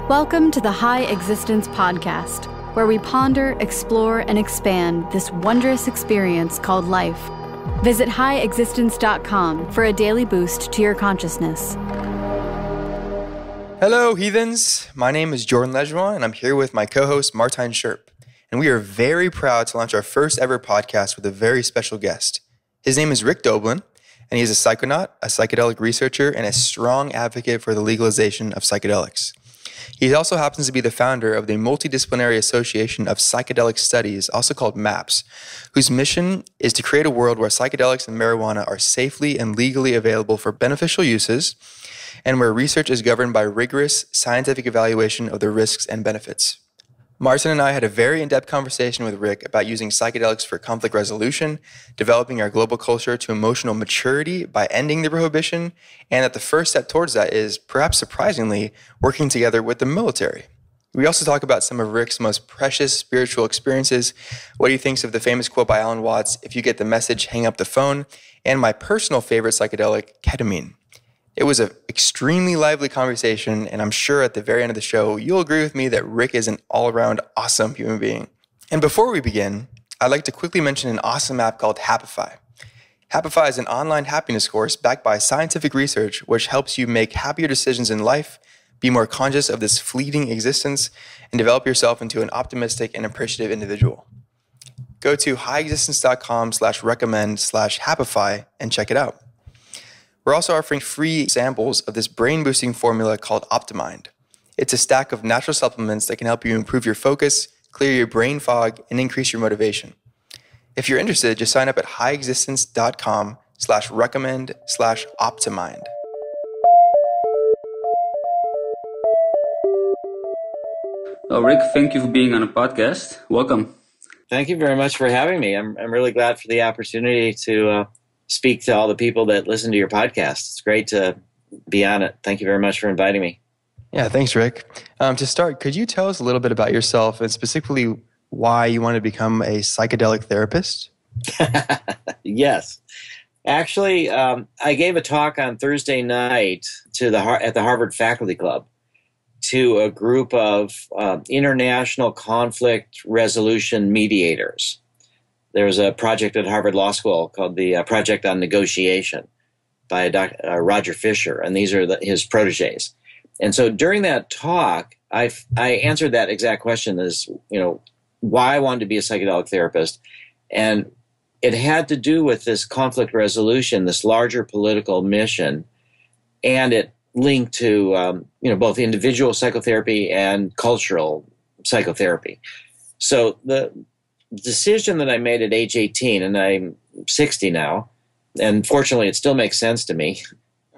Welcome to the HighExistence podcast, where we ponder, explore, and expand this wondrous experience called life. Visit HighExistence.com for a daily boost to your consciousness. Hello, heathens. My name is Jordan Lejeune, and I'm here with my co-host, Martijn Scherp. And we are very proud to launch our first ever podcast with a very special guest. His name is Rick Doblin, and he is a psychonaut, a psychedelic researcher, and a strong advocate for the legalization of psychedelics. He also happens to be the founder of the Multidisciplinary Association of Psychedelic Studies, also called MAPS, whose mission is to create a world where psychedelics and marijuana are safely and legally available for beneficial uses, and where research is governed by rigorous scientific evaluation of the risks and benefits. Martin and I had a very in-depth conversation with Rick about using psychedelics for conflict resolution, developing our global culture to emotional maturity by ending the prohibition, and that the first step towards that is, perhaps surprisingly, working together with the military. We also talk about some of Rick's most precious spiritual experiences, what he thinks of the famous quote by Alan Watts, "If you get the message, hang up the phone," and my personal favorite psychedelic, ketamine. It was an extremely lively conversation, and I'm sure at the very end of the show, you'll agree with me that Rick is an all-around awesome human being. And before we begin, I'd like to quickly mention an awesome app called Happify. Happify is an online happiness course backed by scientific research, which helps you make happier decisions in life, be more conscious of this fleeting existence, and develop yourself into an optimistic and appreciative individual. Go to highexistence.com/recommend/Happify and check it out. We're also offering free samples of this brain-boosting formula called Optimind. It's a stack of natural supplements that can help you improve your focus, clear your brain fog, and increase your motivation. If you're interested, just sign up at highexistence.com/recommend/Optimind. Oh, Rick, thank you for being on the podcast. Welcome. Thank you very much for having me. I'm really glad for the opportunity to speak to all the people that listen to your podcast. It's great to be on it. Thank you very much for inviting me. Yeah, thanks, Rick. To start, could you tell us a little bit about yourself and specifically why you wanted to become a psychedelic therapist? Yes. Actually, I gave a talk on Thursday night at the Harvard Faculty Club to a group of international conflict resolution mediators. There's a project at Harvard Law School called the Project on Negotiation by Roger Fisher, and these are his protégés. And so during that talk, I answered that exact question as, why I wanted to be a psychedelic therapist. And it had to do with this conflict resolution, this larger political mission, and it linked to, both individual psychotherapy and cultural psychotherapy. So the decision that I made at age 18, and I'm 60 now, and fortunately it still makes sense to me,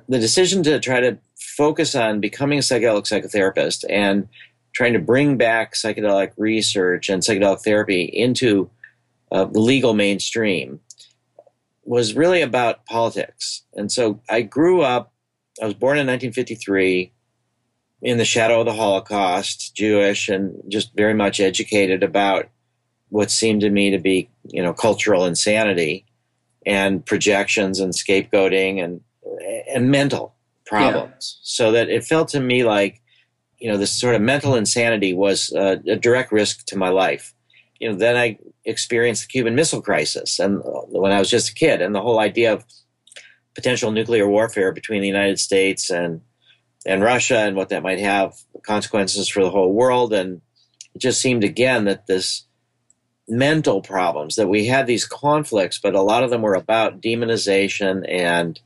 the decision to try to focus on becoming a psychedelic psychotherapist and trying to bring back psychedelic research and psychedelic therapy into the legal mainstream was really about politics. And so I was born in 1953 in the shadow of the Holocaust, Jewish, and just very much educated about what seemed to me to be, cultural insanity and projections and scapegoating and mental problems. Yeah. So that it felt to me like, this sort of mental insanity was a direct risk to my life. Then I experienced the Cuban Missile Crisis, and when I was just a kid, and the whole idea of potential nuclear warfare between the United States and Russia, and what that might have consequences for the whole world. And it just seemed again that this mental problems, that we had these conflicts, but a lot of them were about demonization and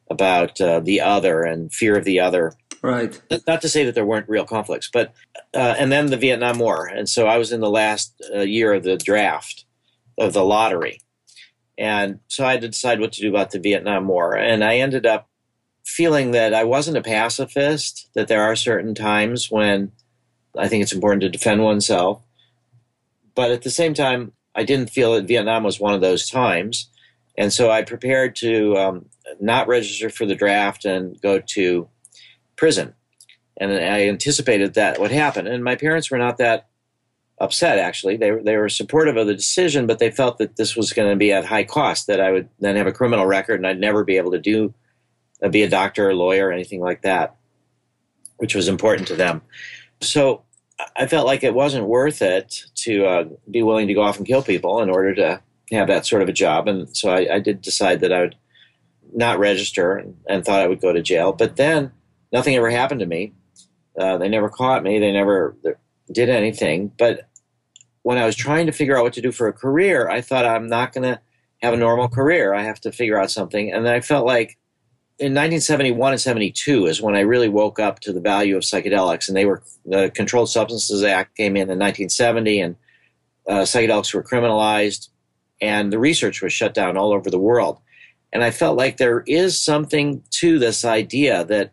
about the other and fear of the other. Right. Not to say that there weren't real conflicts, but and then the Vietnam War. And so I was in the last year of the draft of the lottery. And so I had to decide what to do about the Vietnam War. And I ended up feeling that I wasn't a pacifist, that there are certain times when I think it's important to defend oneself. But at the same time, I didn't feel that Vietnam was one of those times. And so I prepared to not register for the draft and go to prison. And I anticipated that would happen. And my parents were not that upset, actually. They were supportive of the decision, but they felt that this was going to be at high cost, that I would then have a criminal record and I'd never be able to be a doctor or lawyer or anything like that, which was important to them. So I felt like it wasn't worth it to be willing to go off and kill people in order to have that sort of a job. And so I did decide that I would not register and thought I would go to jail. But then nothing ever happened to me. They never caught me. They never did anything. But when I was trying to figure out what to do for a career, I thought I'm not going to have a normal career. I have to figure out something. And then I felt like in 1971 and 72 is when I really woke up to the value of psychedelics. And the Controlled Substances Act came in 1970, and psychedelics were criminalized, and the research was shut down all over the world. And I felt like there is something to this idea that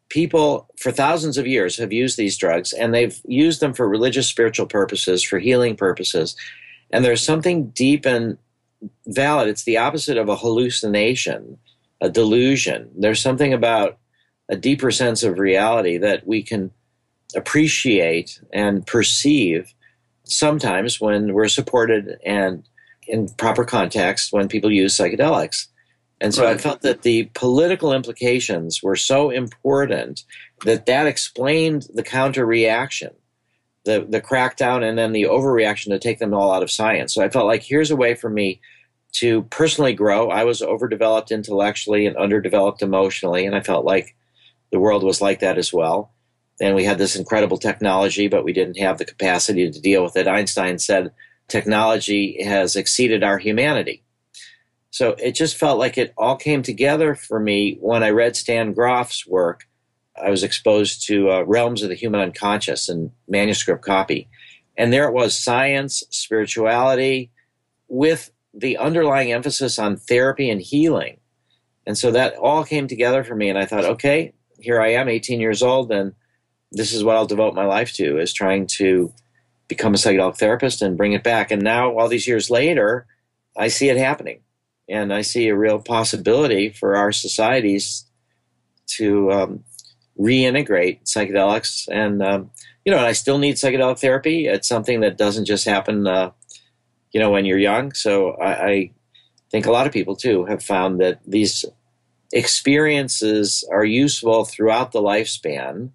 people for thousands of years have used these drugs, and they've used them for religious, spiritual purposes, for healing purposes. And there's something deep and valid. It's the opposite of a hallucination, a delusion. There's something about a deeper sense of reality that we can appreciate and perceive sometimes when we're supported and in proper context when people use psychedelics. And so I felt that the political implications were so important that explained the counter reaction, the crackdown, and then the overreaction to take them all out of science. So I felt like here's a way for me to personally grow. I was overdeveloped intellectually and underdeveloped emotionally, and I felt like the world was like that as well. And we had this incredible technology, but we didn't have the capacity to deal with it. Einstein said technology has exceeded our humanity. So it just felt like it all came together for me when I read Stan Grof's work. I was exposed to Realms of the Human Unconscious in manuscript copy. And there it was, science, spirituality, with the underlying emphasis on therapy and healing. And so that all came together for me. And I thought, okay, here I am, 18 years old, and this is what I'll devote my life to, is trying to become a psychedelic therapist and bring it back. And now, all these years later, I see it happening. And I see a real possibility for our societies to reintegrate psychedelics. And, and I still need psychedelic therapy. It's something that doesn't just happen, when you're young. So I think a lot of people, too, have found that these experiences are useful throughout the lifespan,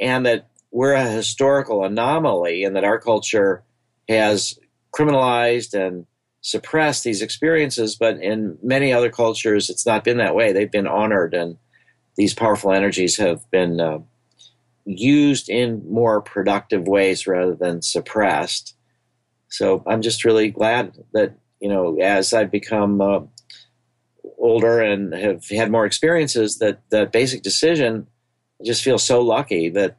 and that we're a historical anomaly, and that our culture has criminalized and suppress these experiences, but in many other cultures, it's not been that way. They've been honored, and these powerful energies have been used in more productive ways rather than suppressed. So I'm just really glad that, as I've become older and have had more experiences, that basic decision, I just feel so lucky that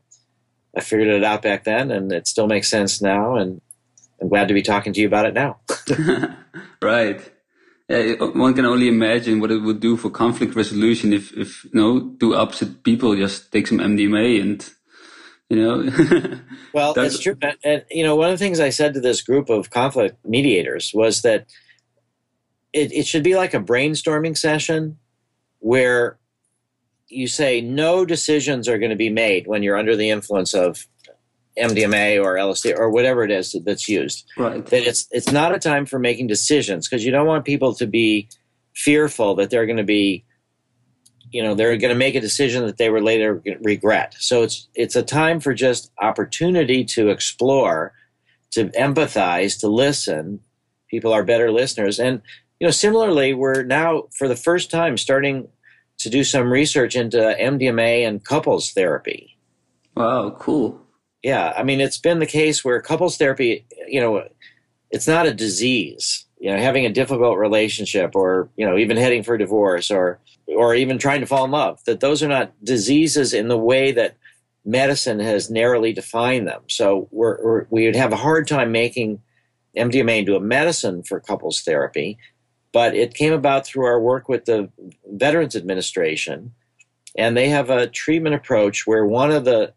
I figured it out back then, and it still makes sense now, and I'm glad to be talking to you about it now. Right. One can only imagine what it would do for conflict resolution if two opposite people just take some MDMA and, Well, that's true. And, one of the things I said to this group of conflict mediators was that it should be like a brainstorming session where you say no decisions are going to be made when you're under the influence of MDMA or LSD or whatever it is that's used. Right. That it's not a time for making decisions, because you don't want people to be fearful that they're going to be, they're going to make a decision that they will later regret. So it's a time for just opportunity to explore, to empathize, to listen. People are better listeners. And, similarly, we're now for the first time starting to do some research into MDMA and couples therapy. Wow, cool. Yeah, I mean, it's been the case where couples therapy, it's not a disease. Having a difficult relationship, or even heading for divorce, or even trying to fall in love, that those are not diseases in the way that medicine has narrowly defined them. So we would have a hard time making MDMA into a medicine for couples therapy, but it came about through our work with the Veterans Administration, and they have a treatment approach where one of the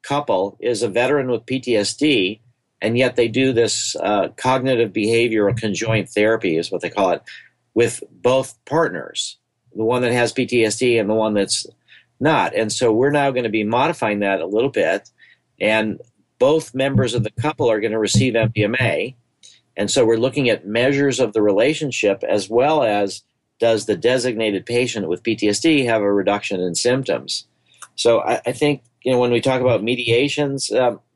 couple is a veteran with PTSD, and yet they do this cognitive behavioral conjoint therapy, is what they call it, with both partners, the one that has PTSD and the one that's not. And so we're now going to be modifying that a little bit, and both members of the couple are going to receive MDMA. And so we're looking at measures of the relationship, as well as does the designated patient with PTSD have a reduction in symptoms. So I think when we talk about mediations,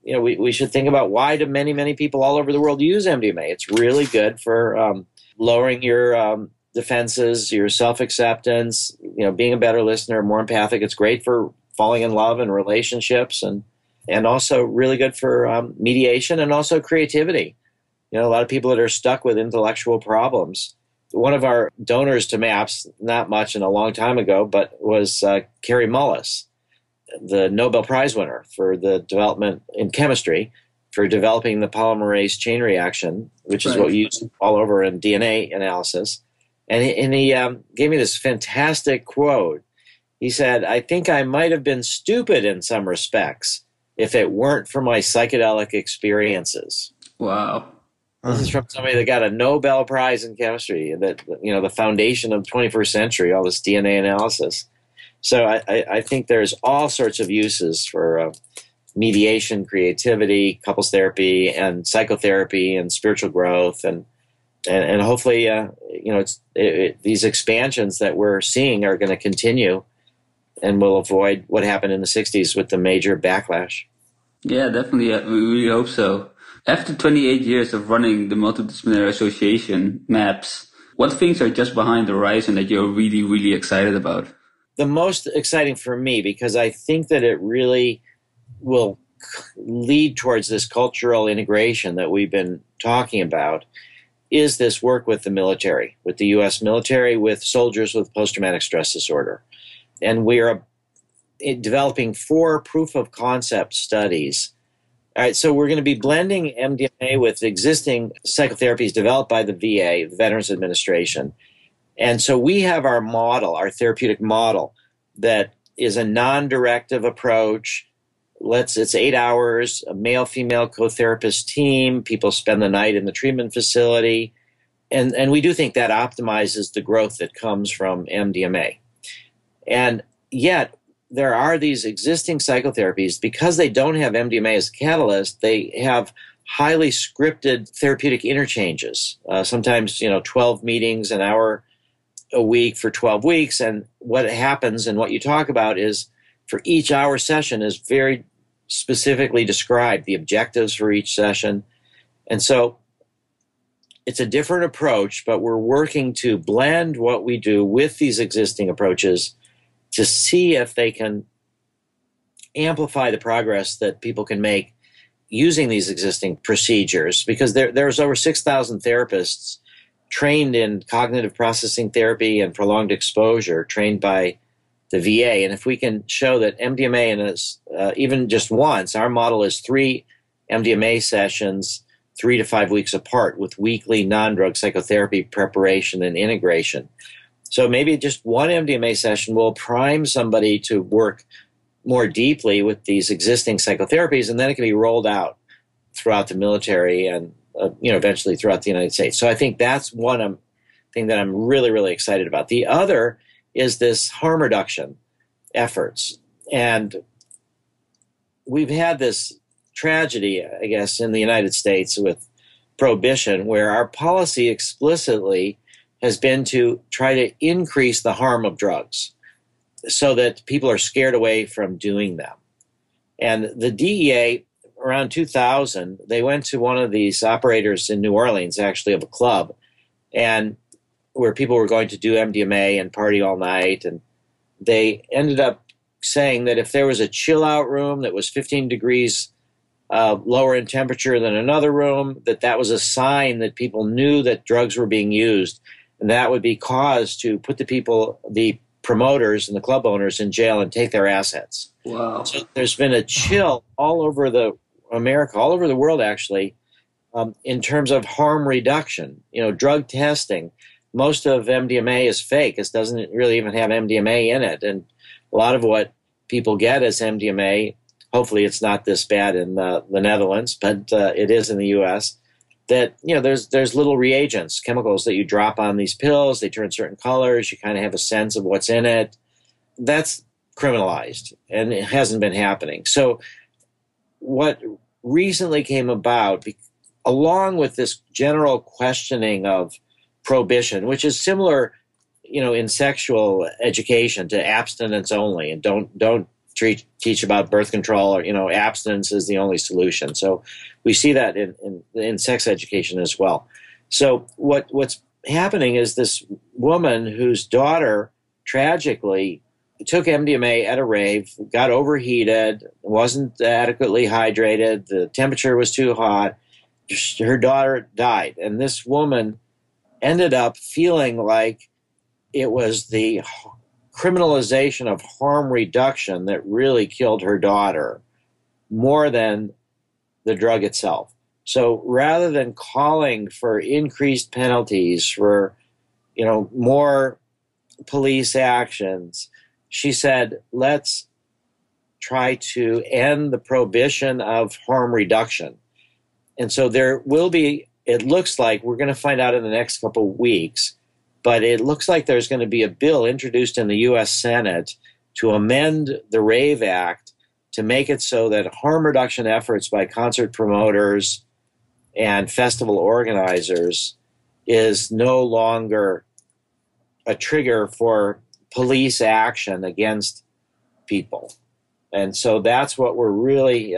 we should think about why do many people all over the world use MDMA. It's really good for lowering your defenses, your self-acceptance, being a better listener, more empathic. It's great for falling in love and relationships, and also really good for mediation and also creativity. A lot of people that are stuck with intellectual problems. One of our donors to MAPS, not much and a long time ago, but was Carrie Mullis, the Nobel Prize winner for the development in chemistry for developing the polymerase chain reaction, which is what we use all over in DNA analysis. And he gave me this fantastic quote. He said, "I think I might have been stupid in some respects if it weren't for my psychedelic experiences." Wow. This is from somebody that got a Nobel Prize in chemistry, that the foundation of the 21st century, all this DNA analysis. So I think there's all sorts of uses for mediation, creativity, couples therapy, and psychotherapy, and spiritual growth, and hopefully, these expansions that we're seeing are going to continue, and we'll avoid what happened in the 60s with the major backlash. Yeah, definitely. We really hope so. After 28 years of running the Multidisciplinary Association, MAPS, what things are just behind the horizon that you're really, really excited about? The most exciting for me, because I think that it really will lead towards this cultural integration that we've been talking about, is this work with the military, with the U.S. military, with soldiers with post-traumatic stress disorder. And we are developing 4 proof-of-concept studies. All right, so we're going to be blending MDMA with existing psychotherapies developed by the VA, the Veterans Administration. And so we have our model, our therapeutic model, that is a non-directive approach. It's 8 hours, a male-female co-therapist team. People spend the night in the treatment facility. And we do think that optimizes the growth that comes from MDMA. And yet, there are these existing psychotherapies, because they don't have MDMA as a catalyst, they have highly scripted therapeutic interchanges. Sometimes, 12 meetings, an hour a week for 12 weeks. And what happens and what you talk about is, for each hour session is very specifically described, the objectives for each session. And so it's a different approach, but we're working to blend what we do with these existing approaches to see if they can amplify the progress that people can make using these existing procedures. Because there's over 6,000 therapists trained in cognitive processing therapy and prolonged exposure, trained by the VA. And if we can show that MDMA, even just once, our model is 3 MDMA sessions, 3 to 5 weeks apart, with weekly non-drug psychotherapy preparation and integration. So maybe just one MDMA session will prime somebody to work more deeply with these existing psychotherapies, and then it can be rolled out throughout the military and eventually throughout the United States. So I think that's one thing that I'm really, really excited about. The other is this harm reduction efforts. And we've had this tragedy, I guess, in the United States with prohibition, where our policy explicitly has been to try to increase the harm of drugs so that people are scared away from doing them. And the DEA, around 2000, they went to one of these operators in New Orleans, actually, of a club, and where people were going to do MDMA and party all night. And they ended up saying that if there was a chill-out room that was 15 degrees lower in temperature than another room, that was a sign that people knew that drugs were being used. And that would be cause to put the promoters and the club owners in jail and take their assets. Wow. So there's been a chill all over America, all over the world, actually, in terms of harm reduction. Drug testing. Most of MDMA is fake. It doesn't really even have MDMA in it. And a lot of what people get is MDMA. Hopefully it's not this bad in the Netherlands, but it is in the U.S., that, there's little reagents, chemicals that you drop on these pills. They turn certain colors. You kind of have a sense of what's in it. That's criminalized, and it hasn't been happening. So what recently came about, along with this general questioning of prohibition, which is similar, in sexual education to abstinence only, and don't teach about birth control, or abstinence is the only solution. So we see that in sex education as well. So what's happening is this woman whose daughter tragically took MDMA at a rave, got overheated, wasn't adequately hydrated, the temperature was too hot, her daughter died. And this woman ended up feeling like it was the criminalization of harm reduction that really killed her daughter more than the drug itself. So rather than calling for increased penalties, for more police actions, she said, let's try to end the prohibition of harm reduction. And so there will be, it looks like, we're going to find out in the next couple of weeks, but it looks like there's going to be a bill introduced in the U.S. Senate to amend the RAVE Act to make it so that harm reduction efforts by concert promoters and festival organizers is no longer a trigger for police action against people. And so that's what we're really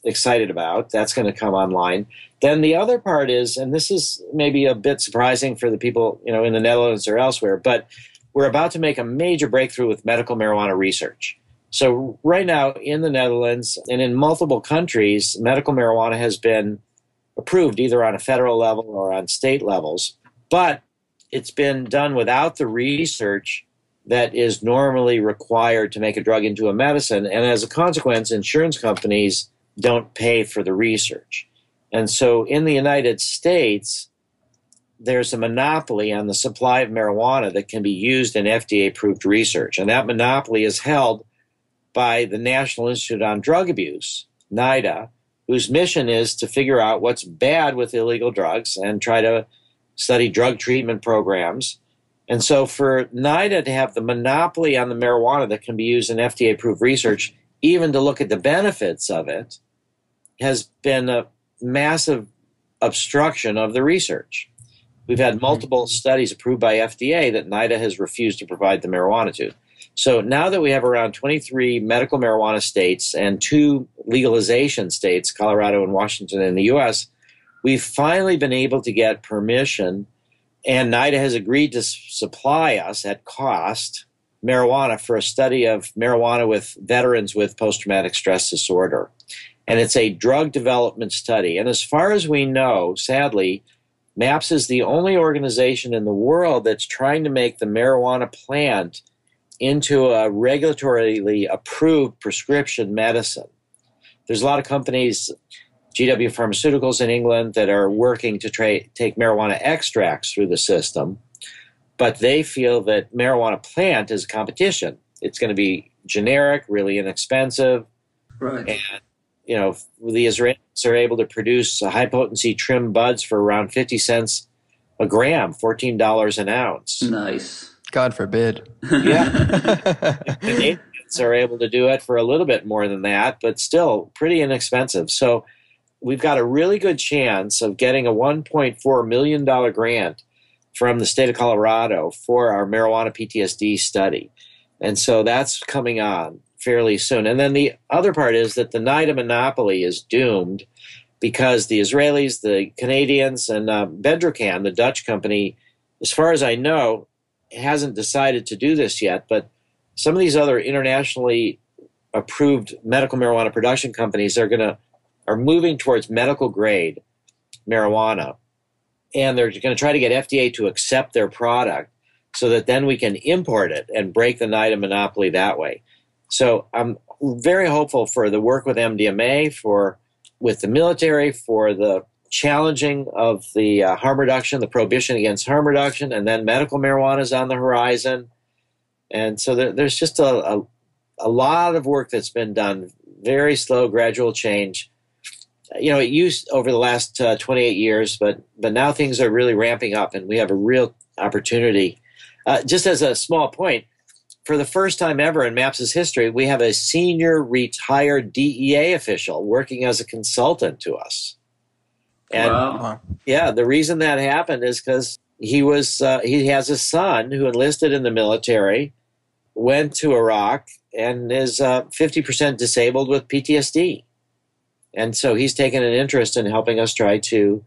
excited about. That's going to come online. Then the other part is, and this is maybe a bit surprising for the people in the Netherlands or elsewhere, but we're about to make a major breakthrough with medical marijuana research. So right now in the Netherlands and in multiple countries, medical marijuana has been approved either on a federal level or on state levels, but it's been done without the research that is normally required to make a drug into a medicine. And as a consequence, insurance companies don't pay for the research. And so in the United States, there's a monopoly on the supply of marijuana that can be used in FDA-approved research. And that monopoly is held by the National Institute on Drug Abuse, NIDA, whose mission is to figure out what's bad with illegal drugs and try to study drug treatment programs. And so for NIDA to have the monopoly on the marijuana that can be used in FDA-approved research, even to look at the benefits of it, has been a massive obstruction of the research. We've had multiple studies approved by FDA that NIDA has refused to provide the marijuana to. So now that we have around 23 medical marijuana states and 2 legalization states, Colorado and Washington in the U.S., we've finally been able to get permission, and NIDA has agreed to supply us at cost marijuana for a study of marijuana with veterans with post-traumatic stress disorder. And it's a drug development study. And as far as we know, sadly, MAPS is the only organization in the world that's trying to make the marijuana plant into a regulatorily approved prescription medicine. There's a lot of companies, GW Pharmaceuticals in England, that are working to take marijuana extracts through the system, but they feel that marijuana plant is competition. It's going to be generic, really inexpensive. Right. And, the Israelis are able to produce high-potency trim buds for around 50 cents a gram, $14 an ounce. Nice. God forbid. Yeah. The Canadians are able to do it for a little bit more than that, but still pretty inexpensive. So we've got a really good chance of getting a $1.4 million grant from the state of Colorado for our marijuana PTSD study. And so that's coming on fairly soon. And then the other part is that the NIDA monopoly is doomed because the Israelis, the Canadians, and Bedrocan, the Dutch company, as far as I know, hasn't decided to do this yet, but some of these other internationally approved medical marijuana production companies are moving towards medical grade marijuana, and they're going to try to get FDA to accept their product so that then we can import it and break the NIDA monopoly that way. So I'm very hopeful for the work with MDMA, with the military, for the challenging of the harm reduction, the prohibition against harm reduction, and then medical marijuana is on the horizon. And so there's just a lot of work that's been done, very slow, gradual change. It used over the last 28 years, but now things are really ramping up, and we have a real opportunity. Just as a small point, for the first time ever in MAPS's history, we have a senior retired DEA official working as a consultant to us. And wow. Yeah, the reason that happened is because he has a son who enlisted in the military, went to Iraq, and is 50% disabled with PTSD. And so he's taken an interest in helping us try to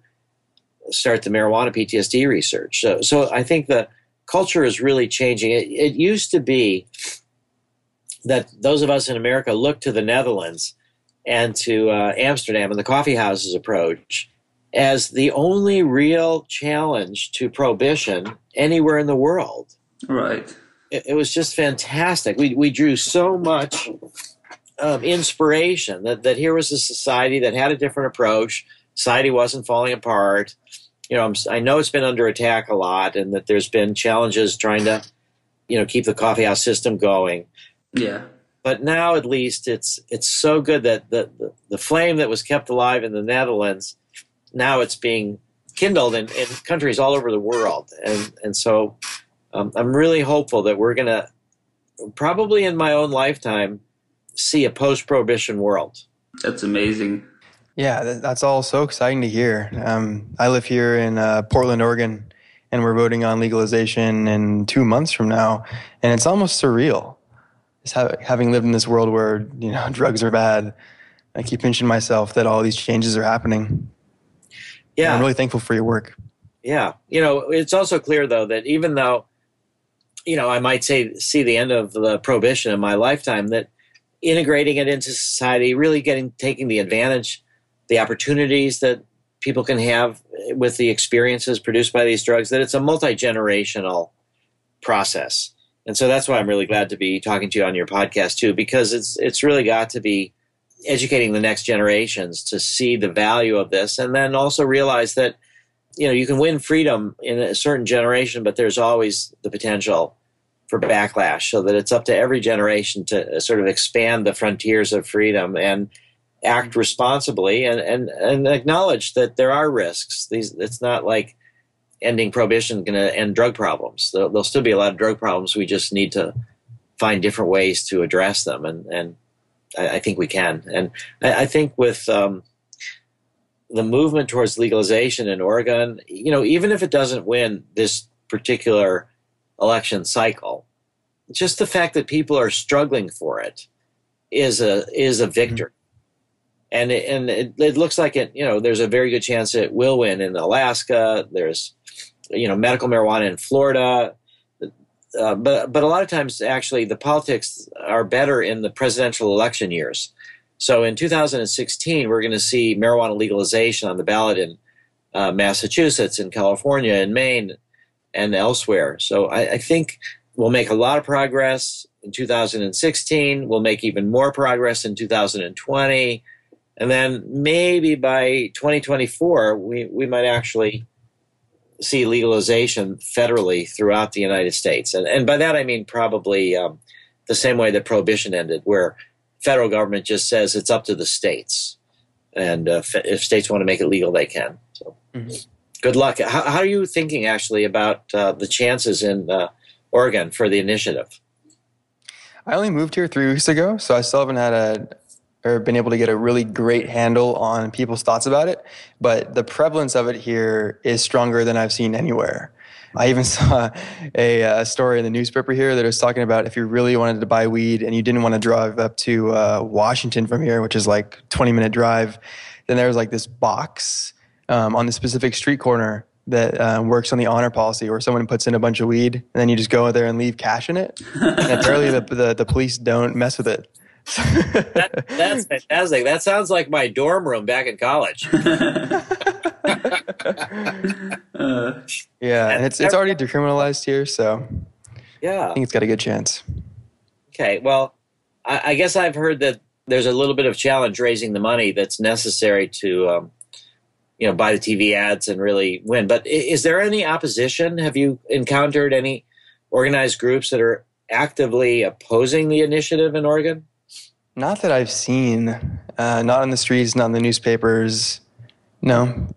start the marijuana PTSD research. So I think the culture is really changing. It used to be that those of us in America looked to the Netherlands and to Amsterdam and the coffee houses approach as the only real challenge to prohibition anywhere in the world. Right. It was just fantastic. We drew so much inspiration that here was a society that had a different approach. Society wasn't falling apart. I know it's been under attack a lot, and that there's been challenges trying to, keep the coffeehouse system going. Yeah. But now, at least, it's so good that the flame that was kept alive in the Netherlands, now it's being kindled in countries all over the world, and so I'm really hopeful that we're going to, probably in my own lifetime, see a post-prohibition world. That's amazing. Yeah, that's all so exciting to hear. I live here in Portland, Oregon, and we're voting on legalization in 2 months from now, and it's almost surreal. Just having lived in this world where drugs are bad, I keep pinching myself that all these changes are happening. Yeah, and I'm really thankful for your work. Yeah, it's also clear though that even though I might see the end of the prohibition in my lifetime, that integrating it into society, really taking the advantage, the opportunities that people can have with the experiences produced by these drugs, that it's a multi-generational process. And so that's why I'm really glad to be talking to you on your podcast too, because it's really got to be educating the next generations to see the value of this, and then also realize that you can win freedom in a certain generation, but there's always the potential for backlash, so that it's up to every generation to sort of expand the frontiers of freedom and act responsibly and acknowledge that there are risks. It's not like ending prohibition is going to end drug problems. There'll still be a lot of drug problems. We just need to find different ways to address them, and I think we can. And I think with the movement towards legalization in Oregon, even if it doesn't win this particular election cycle, just the fact that people are struggling for it is a victory. And it looks like there's a very good chance it will win in Alaska. There's medical marijuana in Florida. But a lot of times, actually, the politics are better in the presidential election years. So in 2016, we're going to see marijuana legalization on the ballot in Massachusetts, in California, in Maine, and elsewhere. So I think we'll make a lot of progress in 2016. We'll make even more progress in 2020. And then maybe by 2024, we might actually see legalization federally throughout the United States. And by that, I mean probably the same way that prohibition ended, where federal government just says it's up to the states. And if states want to make it legal, they can. So good luck. How are you thinking, actually, about the chances in Oregon for the initiative? I only moved here 3 weeks ago, so I still haven't been able to get a really great handle on people's thoughts about it. But the prevalence of it here is stronger than I've seen anywhere. I even saw a story in the newspaper here that was talking about if you really wanted to buy weed and you didn't want to drive up to Washington from here, which is like 20-minute drive, then there was like this box on the specific street corner that works on the honor policy, where someone puts in a bunch of weed and then you just go there and leave cash in it. And apparently the police don't mess with it. That's fantastic. That sounds like my dorm room back in college. Yeah, and it's already decriminalized here, so yeah, I think it's got a good chance. Okay, well, I guess I've heard that there's a little bit of challenge raising the money that's necessary to buy the TV ads and really win. But is there any opposition? Have you encountered any organized groups that are actively opposing the initiative in Oregon? Not that I've seen. Not on the streets, not in the newspapers. No.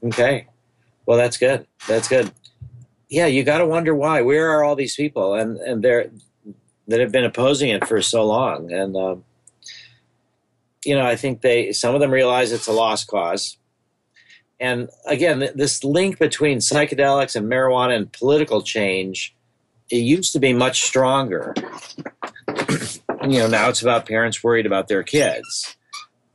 Okay. Well, that's good. That's good. Yeah, you got to wonder why. Where are all these people and that have been opposing it for so long? And I think some of them realize it's a lost cause. And again, this link between psychedelics and marijuana and political change, it used to be much stronger. now it's about parents worried about their kids.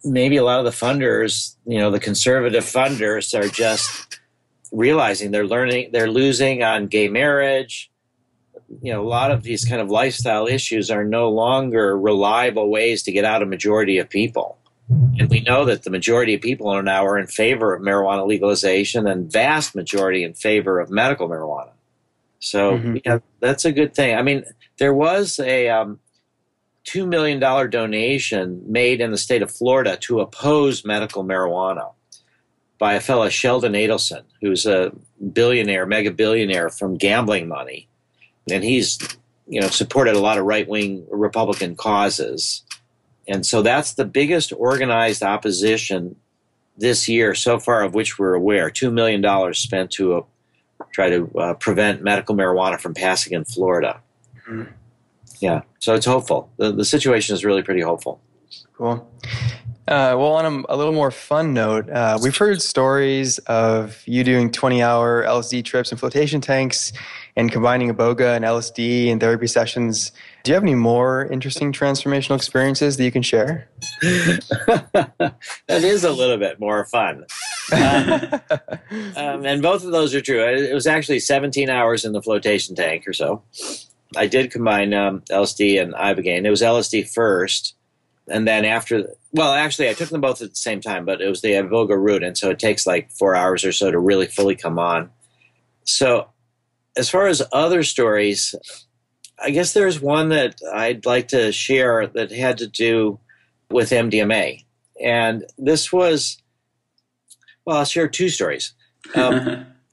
Maybe a lot of the funders, the conservative funders are just realizing they're losing on gay marriage. A lot of these kind of lifestyle issues are no longer reliable ways to get out a majority of people. And we know that the majority of people are in favor of marijuana legalization, and vast majority in favor of medical marijuana. So that's a good thing. I mean, there was a $2 million donation made in the state of Florida to oppose medical marijuana by a fellow, Sheldon Adelson, who's a mega billionaire from gambling money. And he's, supported a lot of right-wing Republican causes. And so that's the biggest organized opposition this year so far of which we're aware. $2 million spent to try to prevent medical marijuana from passing in Florida. Mm-hmm. Yeah, so it's hopeful. The situation is really pretty hopeful. Cool. Well, on a little more fun note, we've heard stories of you doing 20-hour LSD trips and flotation tanks and combining iboga and LSD in therapy sessions. Do you have any more interesting transformational experiences that you can share? That is a little bit more fun. And both of those are true. It was actually 17 hours in the flotation tank or so. I did combine LSD and ibogaine. It was LSD first, and then after. Well, actually, I took them both at the same time, but it was the iboga root, and so it takes like 4 hours or so to really fully come on. So, as far as other stories, I guess there's one that I'd like to share that had to do with MDMA, and this was. Well, I'll share two stories.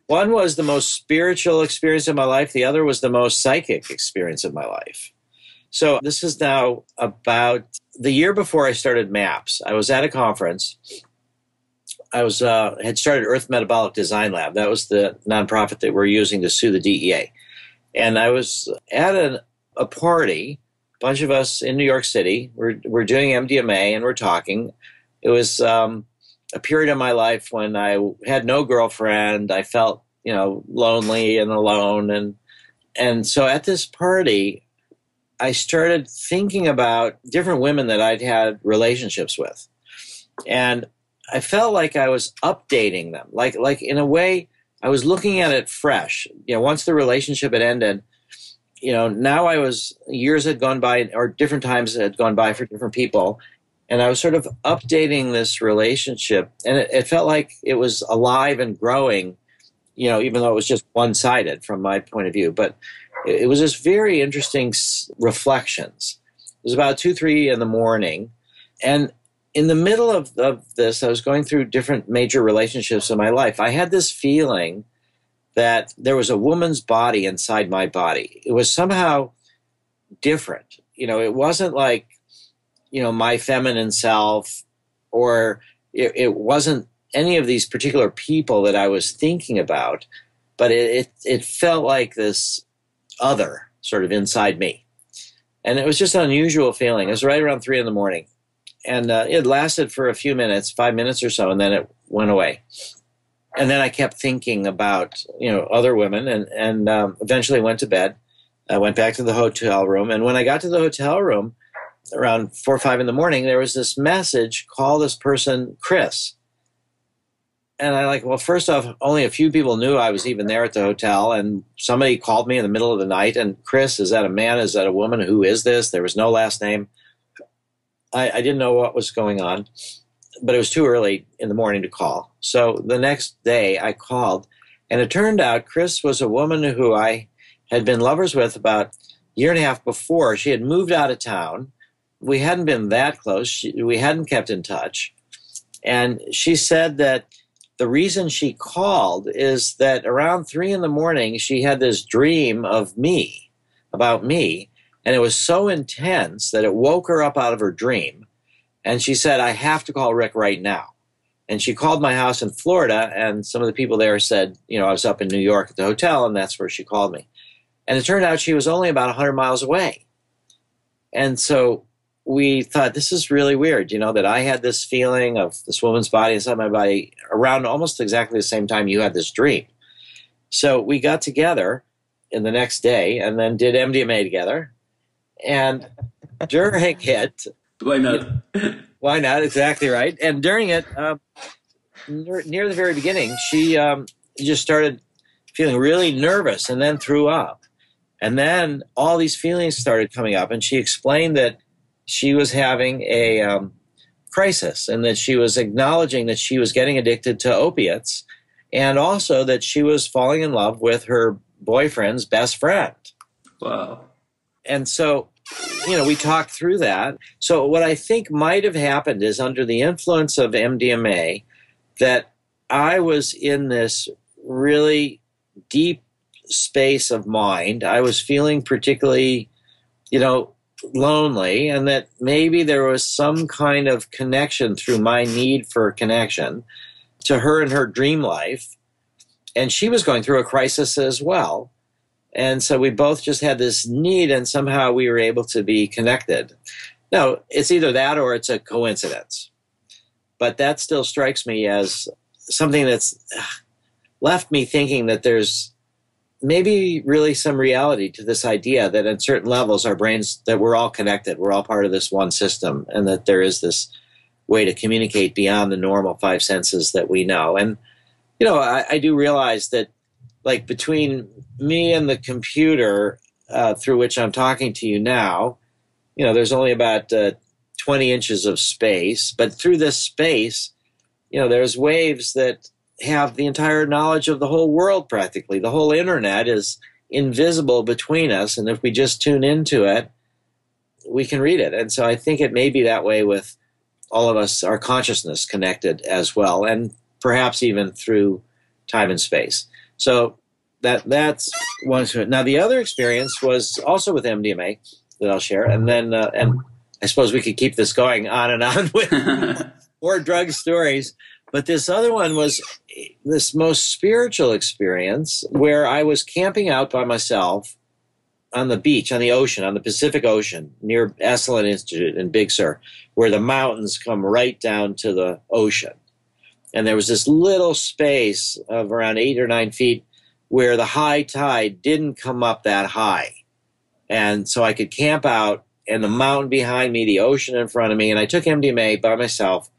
One was the most spiritual experience of my life. The other was the most psychic experience of my life. So this is now about the year before I started MAPS. I was at a conference. I had started Earth Metabolic Design Lab. That was the nonprofit that we're using to sue the DEA. And I was at a party, a bunch of us in New York City. We're doing MDMA and we're talking. It was a period of my life when I had no girlfriend. I felt, lonely and alone. And so at this party, I started thinking about different women that I'd had relationships with. And I felt like I was updating them. Like in a way, I was looking at it fresh. Once the relationship had ended, now years had gone by, or different times had gone by for different people. And I was sort of updating this relationship, and it felt like it was alive and growing, even though it was just one-sided from my point of view. But it was just very interesting reflections. It was about 2, 3 in the morning. And in the middle of this, I was going through different major relationships in my life. I had this feeling that there was a woman's body inside my body. It was somehow different. It wasn't like, my feminine self, or it wasn't any of these particular people that I was thinking about, but it felt like this other sort of inside me. And it was just an unusual feeling. It was right around 3 in the morning. And it lasted for a few minutes, 5 minutes or so, and then it went away. And then I kept thinking about, other women, and eventually went to bed. I went back to the hotel room. And when I got to the hotel room, around 4 or 5 in the morning, there was this message, call this person Chris. And well, first off, only a few people knew I was even there at the hotel. And somebody called me in the middle of the night. And Chris, is that a man? Is that a woman? Who is this? There was no last name. I didn't know what was going on, but it was too early in the morning to call. So the next day I called, and it turned out Chris was a woman who I had been lovers with about a year and a half before. She had moved out of town. We hadn't been that close. We hadn't kept in touch. And she said that the reason she called is that around 3 in the morning, she had this dream of me, about me. And it was so intense that it woke her up out of her dream. And she said, I have to call Rick right now. And she called my house in Florida, and some of the people there said, I was up in New York at the hotel, and that's where she called me. And it turned out she was only about 100 miles away. And so we thought, this is really weird, that I had this feeling of this woman's body inside my body around almost exactly the same time you had this dream. So we got together in the next day and then did MDMA together. And during it, Why not? why not? Exactly right. And during it, near the very beginning, she just started feeling really nervous and then threw up. And then all these feelings started coming up, and she explained that she was having a crisis and that she was acknowledging that she was getting addicted to opiates, and also that she was falling in love with her boyfriend's best friend. Wow. And so, we talked through that. So what I think might have happened is, under the influence of MDMA, that I was in this really deep space of mind. I was feeling particularly, lonely, and that maybe there was some kind of connection through my need for connection to her and her dream life. And she was going through a crisis as well. And so we both just had this need, and somehow we were able to be connected. Now, it's either that or it's a coincidence. But that still strikes me as something that's left me thinking that there's maybe really some reality to this idea that at certain levels, our brains, that we're all connected, we're all part of this one system, and that there is this way to communicate beyond the normal five senses that we know. And, I do realize that, like, between me and the computer through which I'm talking to you now, there's only about 20 inches of space. But through this space, there's waves that have the entire knowledge of the whole world practically. The whole internet is invisible between us, and if we just tune into it, we can read it. And so I think it may be that way with all of us, our consciousness connected as well, and perhaps even through time and space. So that's one. Now, the other experience was also with MDMA that I'll share, and then and I suppose we could keep this going on and on with more drug stories. But this other one was this most spiritual experience where I was camping out by myself on the beach, on the ocean, on the Pacific Ocean, near Esalen Institute in Big Sur, where the mountains come right down to the ocean. And there was this little space of around 8 or 9 feet where the high tide didn't come up that high. And so I could camp out, and the mountain behind me, the ocean in front of me, and I took MDMA by myself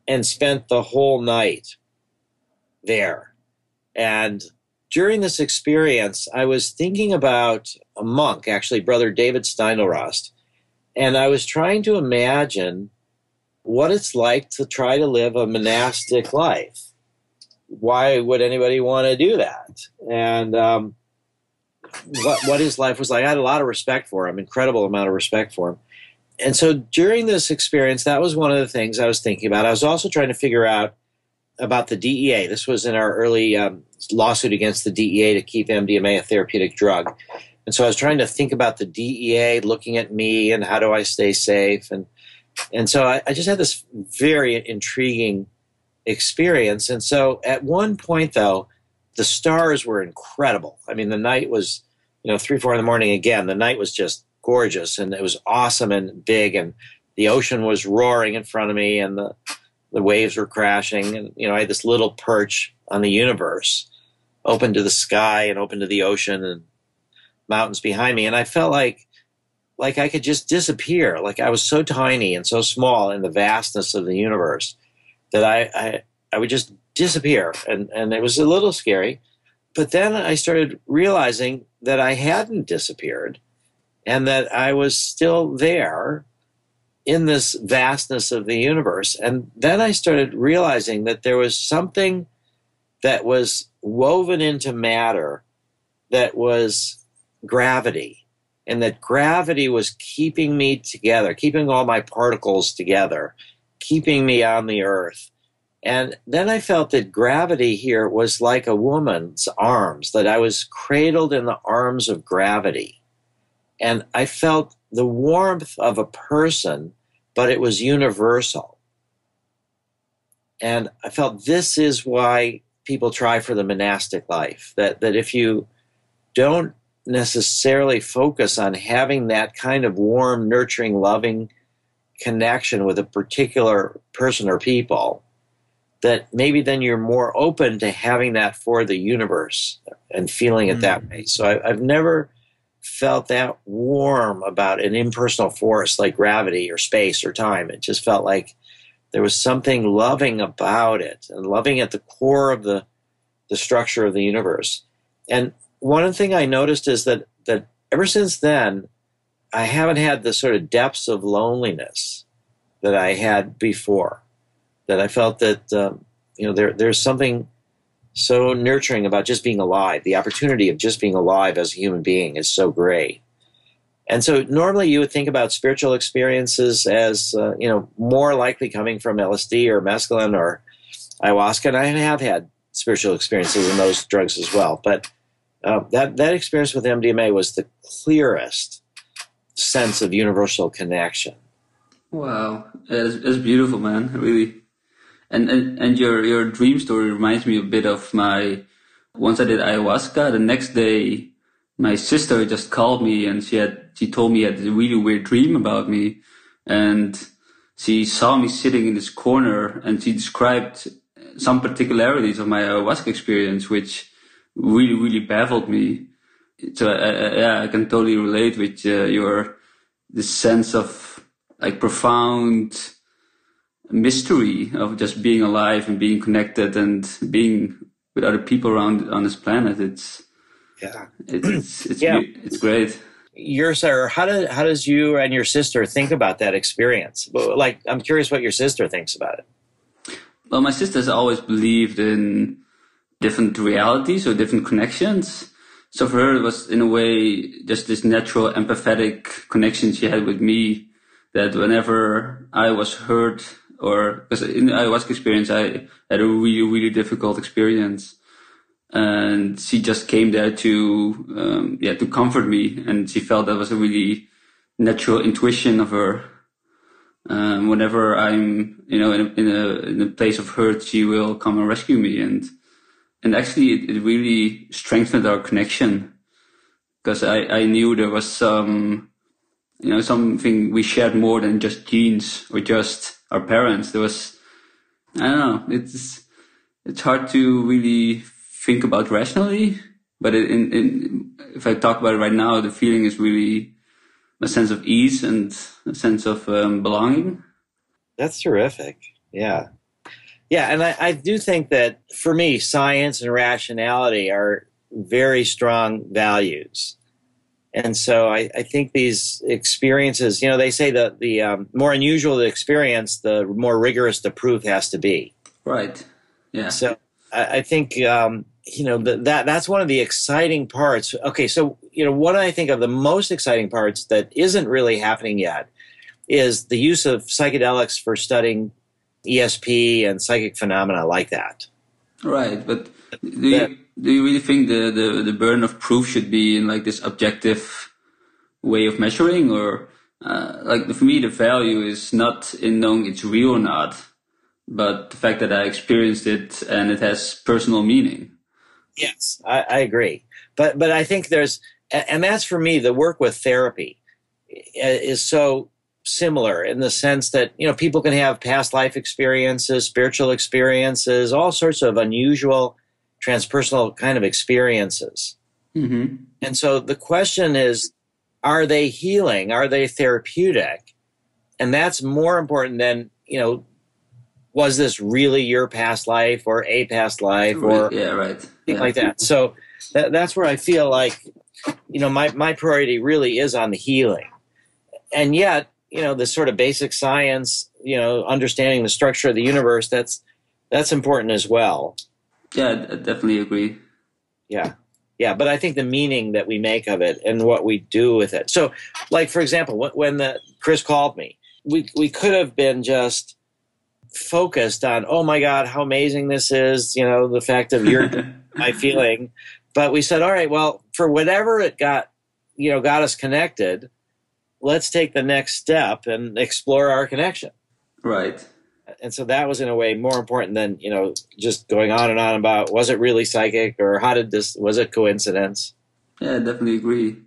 and spent the whole night there. And during this experience, I was thinking about a monk, actually, Brother David Steindl-Rast, and I was trying to imagine what it's like to try to live a monastic life. Why would anybody want to do that? And what his life was like. I had a lot of respect for him, incredible amount of respect for him. And so during this experience, that was one of the things I was thinking about. I was also trying to figure out about the DEA. This was in our early lawsuit against the DEA to keep MDMA a therapeutic drug. And so I was trying to think about the DEA looking at me and how do I stay safe. And so I just had this very intriguing experience. And so at one point, though, the stars were incredible. I mean, the night was, 3, 4 in the morning again. The night was just gorgeous, and it was awesome and big, and the ocean was roaring in front of me, and the waves were crashing. And, I had this little perch on the universe, open to the sky and open to the ocean and mountains behind me. And I felt like I could just disappear. Like I was so tiny and so small in the vastness of the universe that I would just disappear. And it was a little scary. But then I started realizing that I hadn't disappeared and that I was still there in this vastness of the universe. And then I started realizing that there was something that was woven into matter that was gravity, and that gravity was keeping me together, keeping all my particles together, keeping me on the earth. And then I felt that gravity here was like a woman's arms, that I was cradled in the arms of gravity. And I felt the warmth of a person, but it was universal. And I felt this is why people try for the monastic life, that if you don't necessarily focus on having that kind of warm, nurturing, loving connection with a particular person or people, that maybe then you're more open to having that for the universe and feeling it that way. So I've never felt that warm about an impersonal force like gravity or space or time. It just felt like there was something loving about it, and loving at the core of the structure of the universe. And one thing I noticed is that ever since then, I haven't had the sort of depths of loneliness that I had before. That I felt that there's something so nurturing about just being alive. The opportunity of just being alive as a human being is so great. And so normally you would think about spiritual experiences as more likely coming from LSD or mescaline or ayahuasca, and I have had spiritual experiences in those drugs as well. But that experience with MDMA was the clearest sense of universal connection. Wow, it's beautiful, man. Really. And your dream story reminds me a bit of once I did ayahuasca, the next day my sister just called me and she told me she had a really weird dream about me, and she saw me sitting in this corner and she described some particularities of my ayahuasca experience which really, really baffled me. So I can totally relate with this sense of like profound mystery of just being alive and being connected and being with other people around on this planet. It's great. How does you and your sister think about that experience? Like, I'm curious what your sister thinks about it. Well, my sister's always believed in different realities or different connections. So for her, it was in a way just this natural empathetic connection she had with me, that whenever I was hurt, or because in the ayahuasca experience, I had a really, really difficult experience, and she just came there to comfort me, and she felt that was a really natural intuition of her. Whenever I'm, in a place of hurt, she will come and rescue me, and actually it really strengthened our connection, because I knew there was something we shared more than just genes or just our parents. There was, I don't know, it's hard to really think about rationally, but if I talk about it right now, the feeling is really a sense of ease and a sense of belonging. That's terrific. Yeah. Yeah, and I do think that for me, science and rationality are very strong values. And so I think these experiences, they say that the more unusual the experience, the more rigorous the proof has to be. Right. Yeah. So I think, that's one of the exciting parts. Okay, so, what I think of the most exciting parts that isn't really happening yet is the use of psychedelics for studying ESP and psychic phenomena like that. Right, but do you really think the burden of proof should be in like this objective way of measuring, or for me the value is not in knowing it's real or not, but the fact that I experienced it and it has personal meaning? Yes, I agree, but I think and that's for me the work with therapy is so similar in the sense that people can have past life experiences, spiritual experiences, all sorts of unusual transpersonal kind of experiences. Mm-hmm. And so the question is, are they healing? Are they therapeutic? And that's more important than, was this really your past life or a past life or right. like that. So that's where I feel like, my priority really is on the healing. And yet, the sort of basic science, understanding the structure of the universe, that's important as well. Yeah, I definitely agree. Yeah. Yeah, but I think the meaning that we make of it and what we do with it. So, like, for example, when Chris called me, we could have been just focused on, oh, my God, how amazing this is, the fact of my feeling. But we said, all right, well, for whatever it got us connected, let's take the next step and explore our connection. Right. And so that was in a way more important than, just going on and on about, was it really psychic or was it coincidence? Yeah, I definitely agree.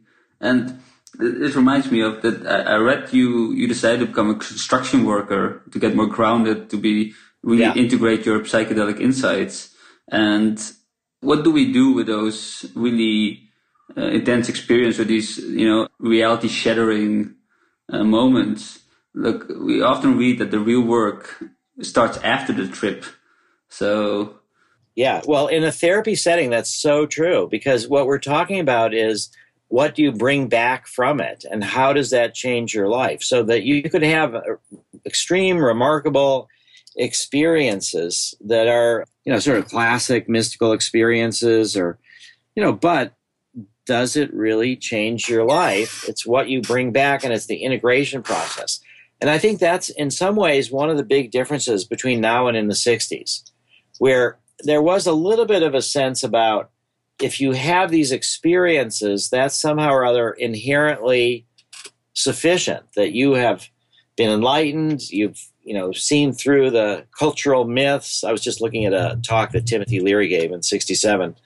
And it reminds me of that. I read you decided to become a construction worker to get more grounded, to be really integrate your psychedelic insights. And what do we do with those really intense experience or these, reality shattering moments. Look, we often read that the real work starts after the trip. So, yeah, well, in a therapy setting, that's so true, because what we're talking about is what do you bring back from it and how does that change your life, so that you could have extreme, remarkable experiences that are, sort of classic mystical experiences, or, but does it really change your life? It's what you bring back, and it's the integration process. And I think that's in some ways one of the big differences between now and in the 60s, where there was a little bit of a sense about if you have these experiences, that's somehow or other inherently sufficient, that you have been enlightened, you've seen through the cultural myths. I was just looking at a talk that Timothy Leary gave in 1967.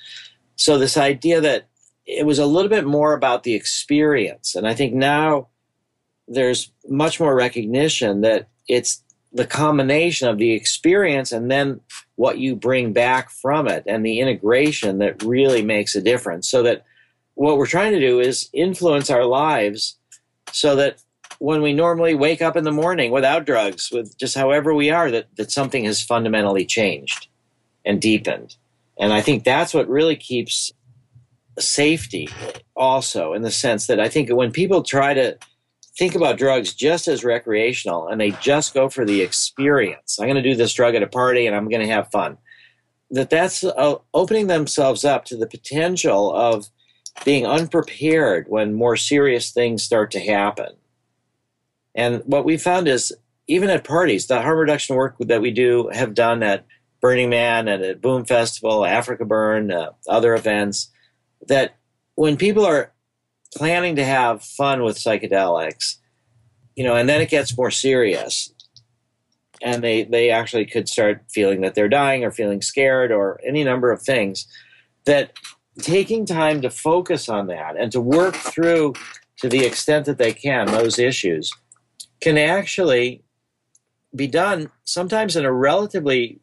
So this idea that it was a little bit more about the experience. And I think now there's much more recognition that it's the combination of the experience and then what you bring back from it and the integration that really makes a difference. So that what we're trying to do is influence our lives so that when we normally wake up in the morning without drugs, with just however we are, that something has fundamentally changed and deepened. And I think that's what really keeps safety also, in the sense that I think when people try to think about drugs just as recreational and they just go for the experience, I'm going to do this drug at a party and I'm going to have fun, that's opening themselves up to the potential of being unprepared when more serious things start to happen. And what we found is, even at parties, the harm reduction work that we have done at Burning Man and at Boom Festival, Africa Burn, other events, that when people are planning to have fun with psychedelics, and then it gets more serious, and they actually could start feeling that they're dying or feeling scared or any number of things, that taking time to focus on that and to work through, to the extent that they can, those issues can actually be done sometimes in a relatively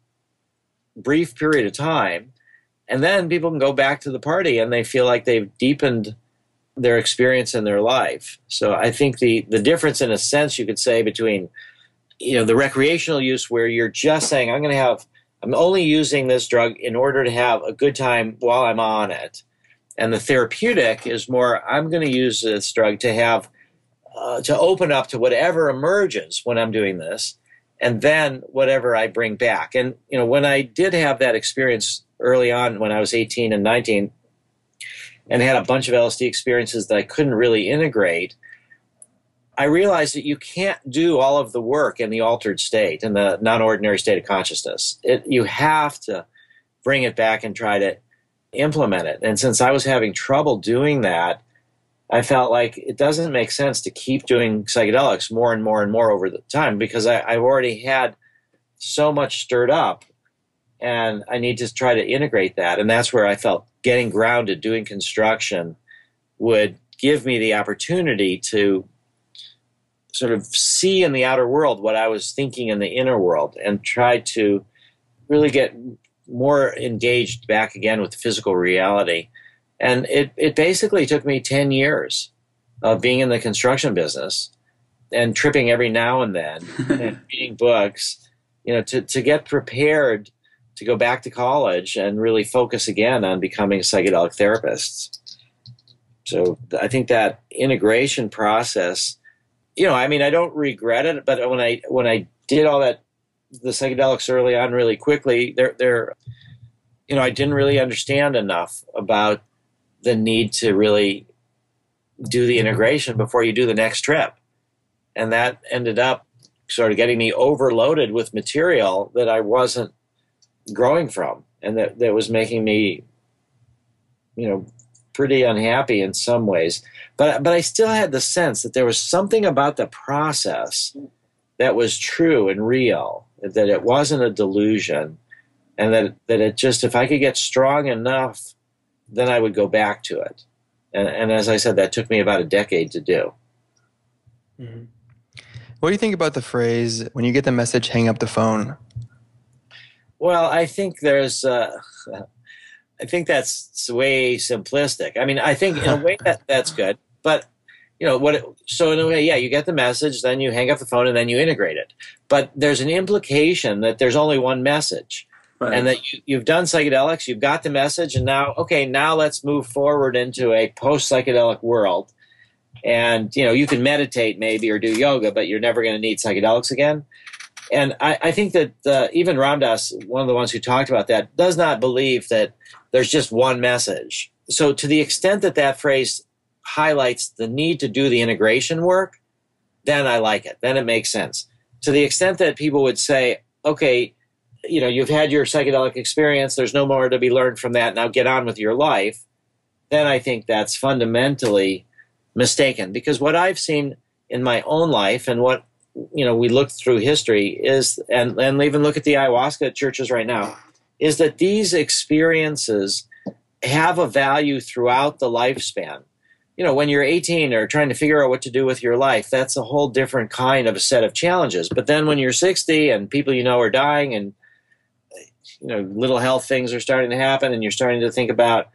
brief period of time. And then people can go back to the party and they feel like they've deepened their experience in their life. So I think the difference, in a sense, you could say, between, the recreational use where you're just saying, I'm only using this drug in order to have a good time while I'm on it. And the therapeutic is more, I'm going to use this drug to have, to open up to whatever emerges when I'm doing this, and then whatever I bring back. And, when I did have that experience early on when I was 18 and 19 and had a bunch of LSD experiences that I couldn't really integrate, I realized that you can't do all of the work in the altered state, in the non-ordinary state of consciousness. You have to bring it back and try to implement it. And since I was having trouble doing that, I felt like it doesn't make sense to keep doing psychedelics more and more and more over the time, because I've already had so much stirred up, and I need to try to integrate that. And that's where I felt getting grounded, doing construction, would give me the opportunity to sort of see in the outer world what I was thinking in the inner world, and try to really get more engaged back again with physical reality. And it basically took me 10 years of being in the construction business and tripping every now and then and reading books, to get prepared to go back to college and really focus again on becoming psychedelic therapists. So I think that integration process, I don't regret it, but when I did all that, the psychedelics early on really quickly, I didn't really understand enough about the need to really do the integration before you do the next trip. And that ended up sort of getting me overloaded with material that I wasn't growing from, and that was making me, pretty unhappy in some ways. But I still had the sense that there was something about the process that was true and real, that it wasn't a delusion, and that it just, if I could get strong enough, then I would go back to it. And as I said, that took me about a decade to do. Mm-hmm. What do you think about the phrase, when you get the message, hang up the phone? Well, I think there's, I think that's way simplistic. I mean, I think in a way that's good, but so in a way, yeah, you get the message, then you hang up the phone, and then you integrate it. But there's an implication that there's only one message, right, and that you've done psychedelics, you've got the message, and now let's move forward into a post-psychedelic world. And, you can meditate maybe or do yoga, but you're never going to need psychedelics again. And I think that even Ram Dass, one of the ones who talked about that, does not believe that there's just one message. So to the extent that that phrase highlights the need to do the integration work, then I like it. Then it makes sense. To the extent that people would say, okay, you've had your psychedelic experience, there's no more to be learned from that, now get on with your life, then I think that's fundamentally mistaken. Because what I've seen in my own life and what we look through history is, and even look at the ayahuasca churches right now, is that these experiences have a value throughout the lifespan. When you're 18 or trying to figure out what to do with your life, that's a whole different kind of a set of challenges. But then when you're 60 and people are dying and little health things are starting to happen and you're starting to think about,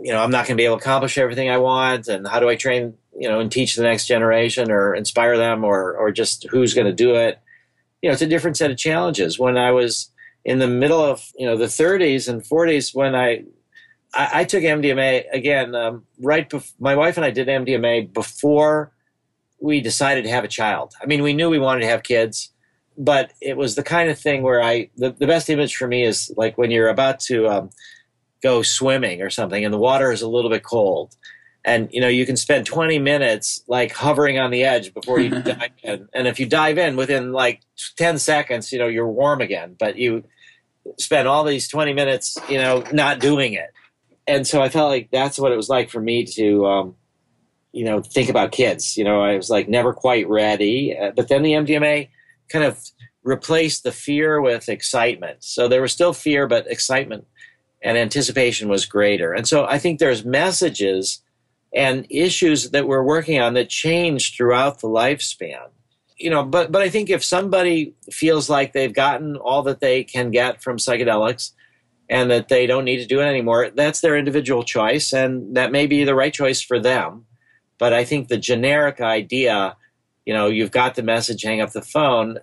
I'm not going to be able to accomplish everything I want, and how do I train, and teach the next generation or inspire them or just who's going to do it? It's a different set of challenges. When I was in the middle of, the 30s and 40s, when I took MDMA again, my wife and I did MDMA before we decided to have a child. I mean, we knew we wanted to have kids, but it was the kind of thing where the best image for me is like when you're about to go swimming or something and the water is a little bit cold. And, you can spend 20 minutes like hovering on the edge before you dive in. And if you dive in within like 10 seconds, you're warm again. But you spend all these 20 minutes, not doing it. And so I felt like that's what it was like for me to, think about kids. I was like never quite ready. But then the MDMA kind of replaced the fear with excitement. So there was still fear, but excitement and anticipation was greater. And so I think there's messages and issues that we're working on that change throughout the lifespan. But I think if somebody feels like they've gotten all that they can get from psychedelics and that they don't need to do it anymore, that's their individual choice, and that may be the right choice for them. But I think the generic idea, you've got the message, hang up the phone,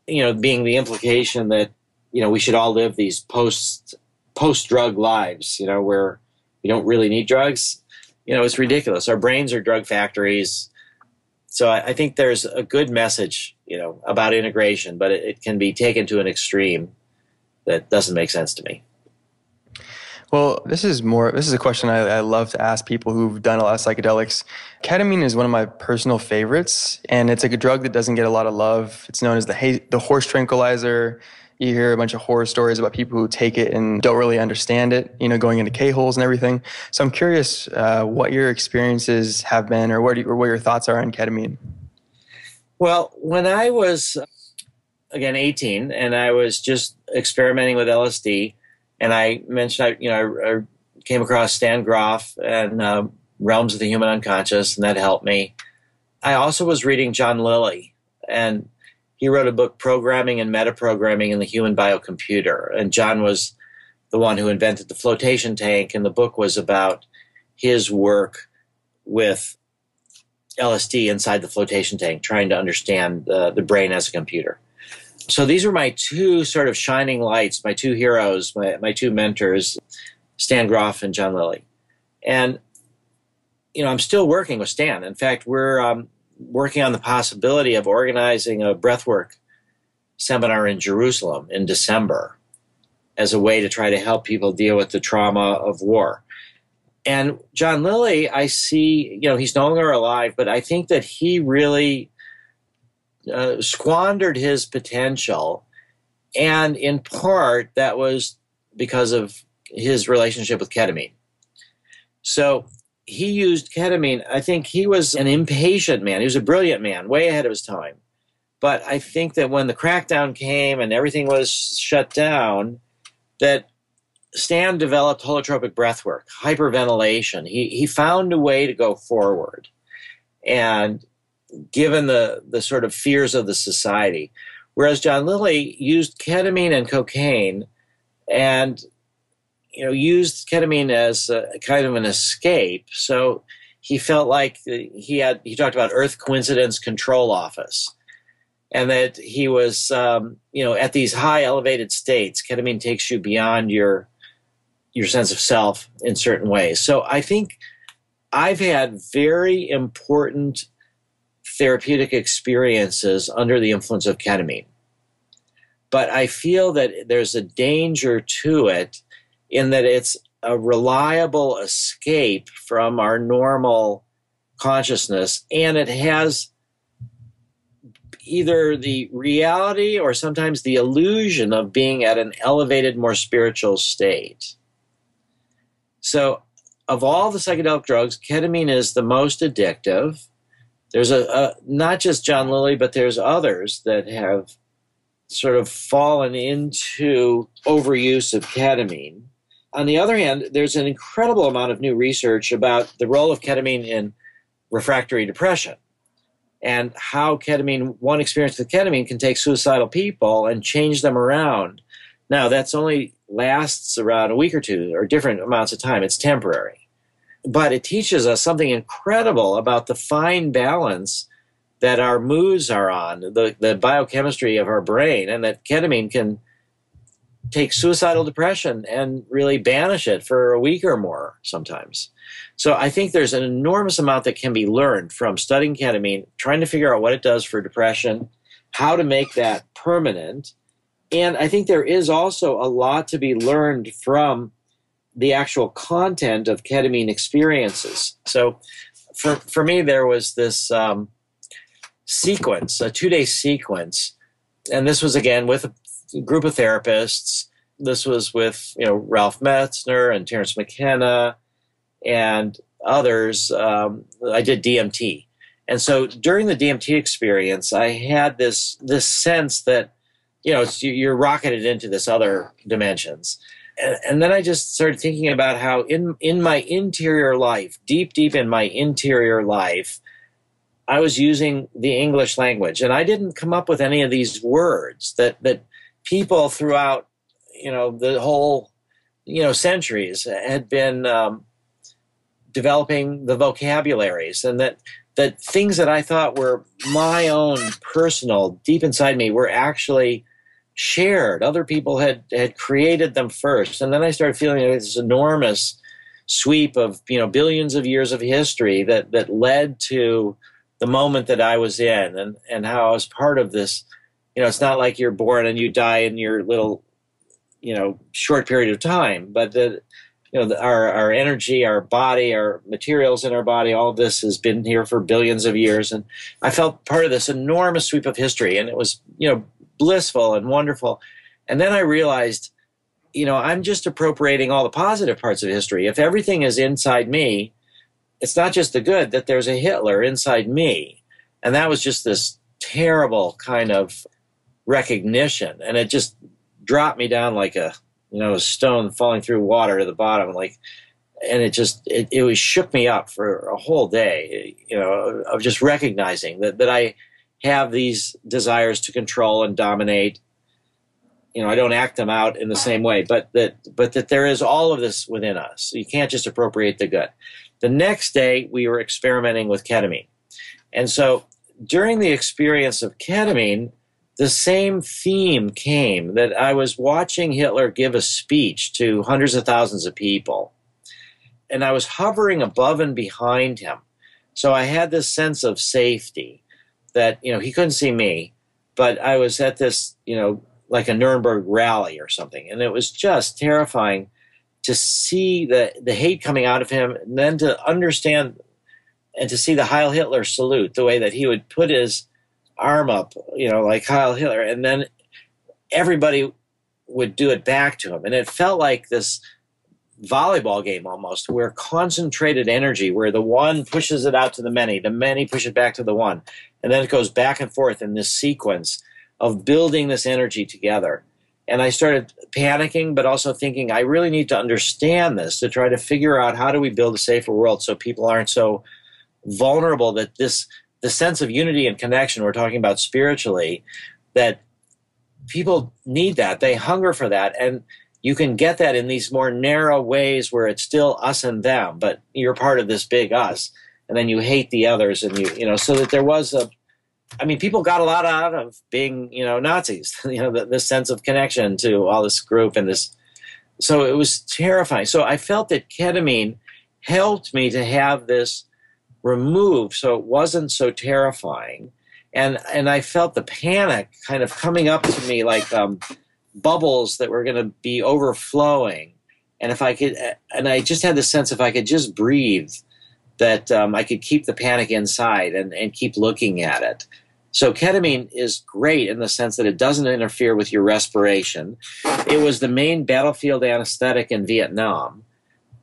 being the implication that, we should all live these post-drug lives, where we don't really need drugs, it's ridiculous. Our brains are drug factories. So I think there's a good message, about integration, but it can be taken to an extreme that doesn't make sense to me. Well, this is a question I love to ask people who've done a lot of psychedelics. Ketamine is one of my personal favorites, and it's like a drug that doesn't get a lot of love. It's known as the horse tranquilizer. You hear a bunch of horror stories about people who take it and don't really understand it, going into K-holes and everything. So I'm curious what your experiences have been, or what your thoughts are on ketamine. Well, when I was, again, 18, and I was just experimenting with LSD, and I mentioned, I came across Stan Grof and Realms of the Human Unconscious, and that helped me. I also was reading John Lilly, and he wrote a book, Programming and Metaprogramming in the Human Biocomputer. And John was the one who invented the flotation tank, and the book was about his work with LSD inside the flotation tank, trying to understand the brain as a computer. So these were my two sort of shining lights, my two heroes, my two mentors, Stan Grof and John Lilly. And, I'm still working with Stan. In fact, we're working on the possibility of organizing a breathwork seminar in Jerusalem in December as a way to try to help people deal with the trauma of war. And John Lilly, I see, he's no longer alive, but I think that he really squandered his potential. And in part, that was because of his relationship with ketamine. So he used ketamine. I think he was an impatient man. He was a brilliant man, way ahead of his time. But I think that when the crackdown came and everything was shut down, that Stan developed holotropic breathwork, hyperventilation. He found a way to go forward. And given the sort of fears of the society. Whereas John Lilly used ketamine and cocaine and, used ketamine as a kind of an escape. So he felt like he talked about Earth Coincidence Control Office, and that he was, at these high elevated states, ketamine takes you beyond your sense of self in certain ways. So I think I've had very important therapeutic experiences under the influence of ketamine. But I feel that there's a danger to it in that it's a reliable escape from our normal consciousness, and it has either the reality or sometimes the illusion of being at an elevated, more spiritual state. So of all the psychedelic drugs, ketamine is the most addictive. There's not just John Lilly, but there's others that have sort of fallen into overuse of ketamine. On the other hand, there's an incredible amount of new research about the role of ketamine in refractory depression and how one experience with ketamine can take suicidal people and change them around. Now, that's only lasts around a week or two or different amounts of time. It's temporary. But it teaches us something incredible about the fine balance that our moods are on, the biochemistry of our brain, and that ketamine can take suicidal depression and really banish it for a week or more sometimes. So I think there's an enormous amount that can be learned from studying ketamine, trying to figure out what it does for depression, how to make that permanent. And I think there is also a lot to be learned from the actual content of ketamine experiences. So for me, there was this sequence, a 2-day sequence, and this was again with a group of therapists. This was with Ralph Metzner and Terence McKenna and others. I did DMT, and so during the DMT experience, I had this sense that you're rocketed into this other dimensions, and then I just started thinking about how in my interior life, deep in my interior life, I was using the English language, and I didn't come up with any of these words that people throughout, the whole, centuries had been developing the vocabularies, and that things that I thought were my own personal, deep inside me, were actually shared. Other people had created them first, and then I started feeling this enormous sweep of billions of years of history that led to the moment that I was in, and how I was part of this. It's not like you're born and you die in your little, short period of time, but our energy, our body, our materials in our body, all of this has been here for billions of years. And I felt part of this enormous sweep of history, and it was, blissful and wonderful. And then I realized, I'm just appropriating all the positive parts of history. If everything is inside me, it's not just the good, that there's a Hitler inside me. And that was just this terrible kind of recognition, and it just dropped me down like a stone falling through water to the bottom, and it was shook me up for a whole day, of just recognizing that I have these desires to control and dominate. I don't act them out in the same way, but that there is all of this within us. You can't just appropriate the good. The next day, we were experimenting with ketamine, and so during the experience of ketamine, the same theme came, that I was watching Hitler give a speech to hundreds of thousands of people, and I was hovering above and behind him. So I had this sense of safety that, he couldn't see me, but I was at this, like a Nuremberg rally or something. And it was just terrifying to see the hate coming out of him, and then to understand and to see the Heil Hitler salute, the way that he would put his arm up, like Heil Hitler, and then everybody would do it back to him. And it felt like this volleyball game almost, where concentrated energy, where the one pushes it out to the many push it back to the one, and then it goes back and forth in this sequence of building this energy together. And I started panicking, but also thinking, I really need to understand this to try to figure out, how do we build a safer world so people aren't so vulnerable, that the sense of unity and connection we're talking about spiritually, that people need that. They hunger for that. And, you can get that in these more narrow ways where it's still us and them, but you're part of this big us, and then you hate the others, and so that there was people got a lot out of being, Nazis, the sense of connection to all this group and this. So it was terrifying. So I felt that ketamine helped me to have this removed so it wasn't so terrifying. And I felt the panic kind of coming up to me like bubbles that were going to be overflowing. And if I could, and I just had the sense if I could just breathe, that I could keep the panic inside and keep looking at it. So ketamine is great in the sense that it doesn't interfere with your respiration. It was the main battlefield anesthetic in Vietnam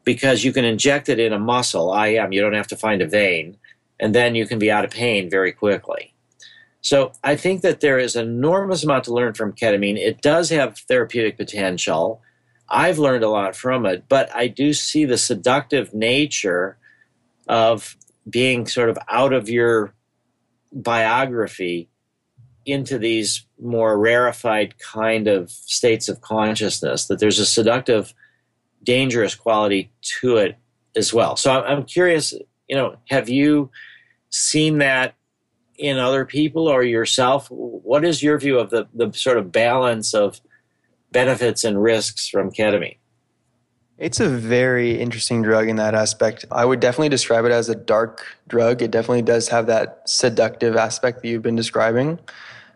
because you can inject it in a muscle, IM. You don't have to find a vein, and then you can be out of pain very quickly. So I think that there is an enormous amount to learn from ketamine. It does have therapeutic potential. I've learned a lot from it, but I do see the seductive nature of being sort of out of your biography into these more rarefied kind of states of consciousness, that there's a seductive, dangerous quality to it as well. So I'm curious, have you seen that in other people or yourself? What is your view of the sort of balance of benefits and risks from ketamine? It's a very interesting drug in that aspect. I would definitely describe it as a dark drug. It definitely does have that seductive aspect that you've been describing,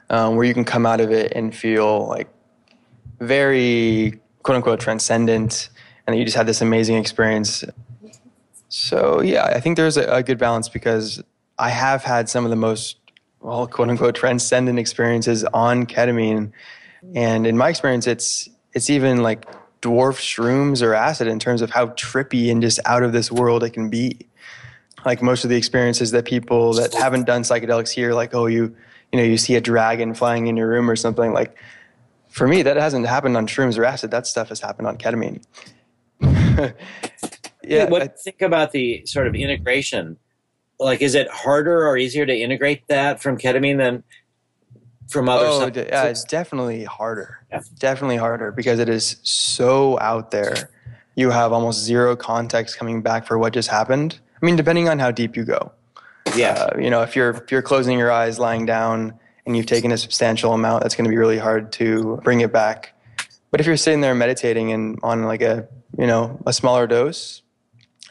where you can come out of it and feel like very, quote unquote, transcendent, and you just had this amazing experience. So yeah, I think there's a good balance because I have had some of the most, well, quote unquote, transcendent experiences on ketamine. And in my experience, it's even like dwarf shrooms or acid in terms of how trippy and just out of this world it can be. Like most of the experiences that people that haven't done psychedelics here, like, oh, you see a dragon flying in your room or something. Like, for me, that hasn't happened on shrooms or acid. That stuff has happened on ketamine. Yeah. What do you think about the sort of integration? Like, is it harder or easier to integrate that from ketamine than from other substances? Yeah, it's definitely harder. Yeah. Definitely harder because it is so out there. You have almost zero context coming back for what just happened. I mean, depending on how deep you go. Yeah. If you're closing your eyes, lying down, and you've taken a substantial amount, that's going to be really hard to bring it back. But if you're sitting there meditating and on like a smaller dose,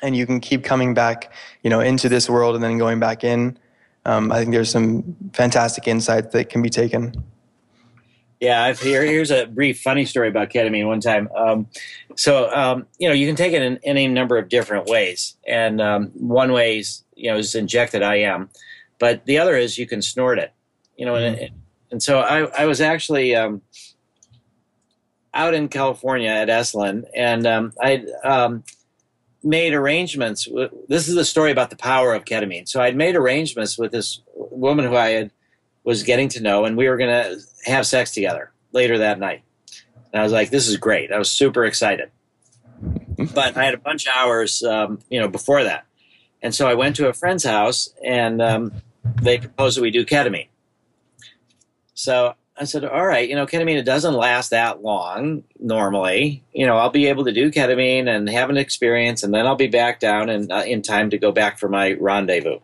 and you can keep coming back, into this world and then going back in, I think there's some fantastic insights that can be taken. Yeah, here's a brief funny story about ketamine one time. You can take it in any number of different ways. And one way is injected IM. But the other is you can snort it. And so I was actually out in California at Esalen, and I made arrangements. This is the story about the power of ketamine. So I'd made arrangements with this woman who I was getting to know, and we were going to have sex together later that night. And I was like, this is great. I was super excited. But I had a bunch of hours, before that. And so I went to a friend's house, and they proposed that we do ketamine. So I said, all right, ketamine, it doesn't last that long normally. I'll be able to do ketamine and have an experience, and then I'll be back down and in time to go back for my rendezvous.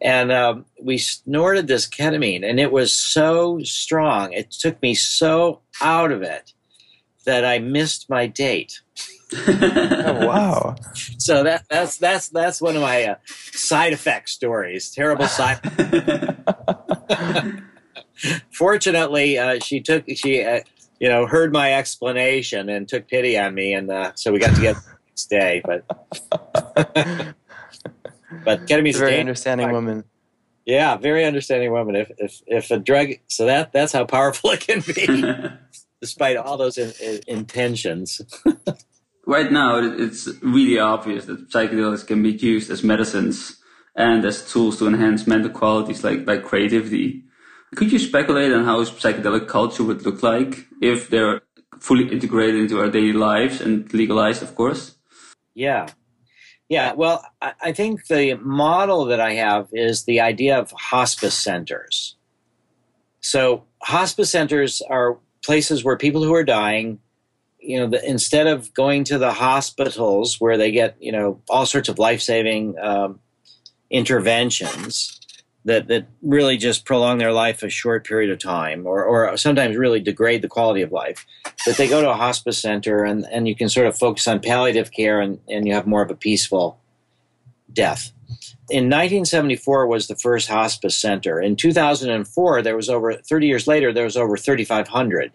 And we snorted this ketamine, and it was so strong. It took me so out of it that I missed my date. Oh, wow. So that's one of my side effect stories. Terrible side. Fortunately, she heard my explanation and took pity on me, and so we got together the next day. But ketamine's a very understanding woman. Yeah, very understanding woman. If a drug, so that's how powerful it can be, despite all those intentions. Right now, it's really obvious that psychedelics can be used as medicines and as tools to enhance mental qualities like creativity. Could you speculate on how psychedelic culture would look like if they're fully integrated into our daily lives and legalized, of course? Yeah. Well, I think the model that I have is the idea of hospice centers. So hospice centers are places where people who are dying, instead of going to the hospitals where they get, all sorts of life-saving interventions that really just prolong their life a short period of time or sometimes really degrade the quality of life, that they go to a hospice center and you can sort of focus on palliative care and you have more of a peaceful death. In 1974 was the first hospice center. In 2004, 30 years later, there was over 3,500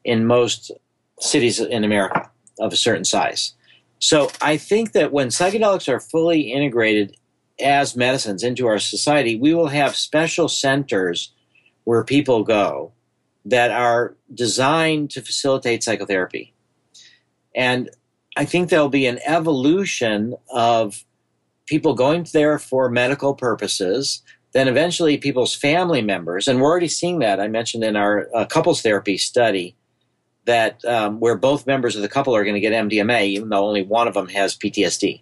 in most cities in America of a certain size. So I think that when psychedelics are fully integrated as medicines into our society, we will have special centers where people go that are designed to facilitate psychotherapy. And I think there'll be an evolution of people going there for medical purposes, then eventually people's family members, and we're already seeing that. I mentioned in our couples therapy study that where both members of the couple are going to get MDMA, even though only one of them has PTSD.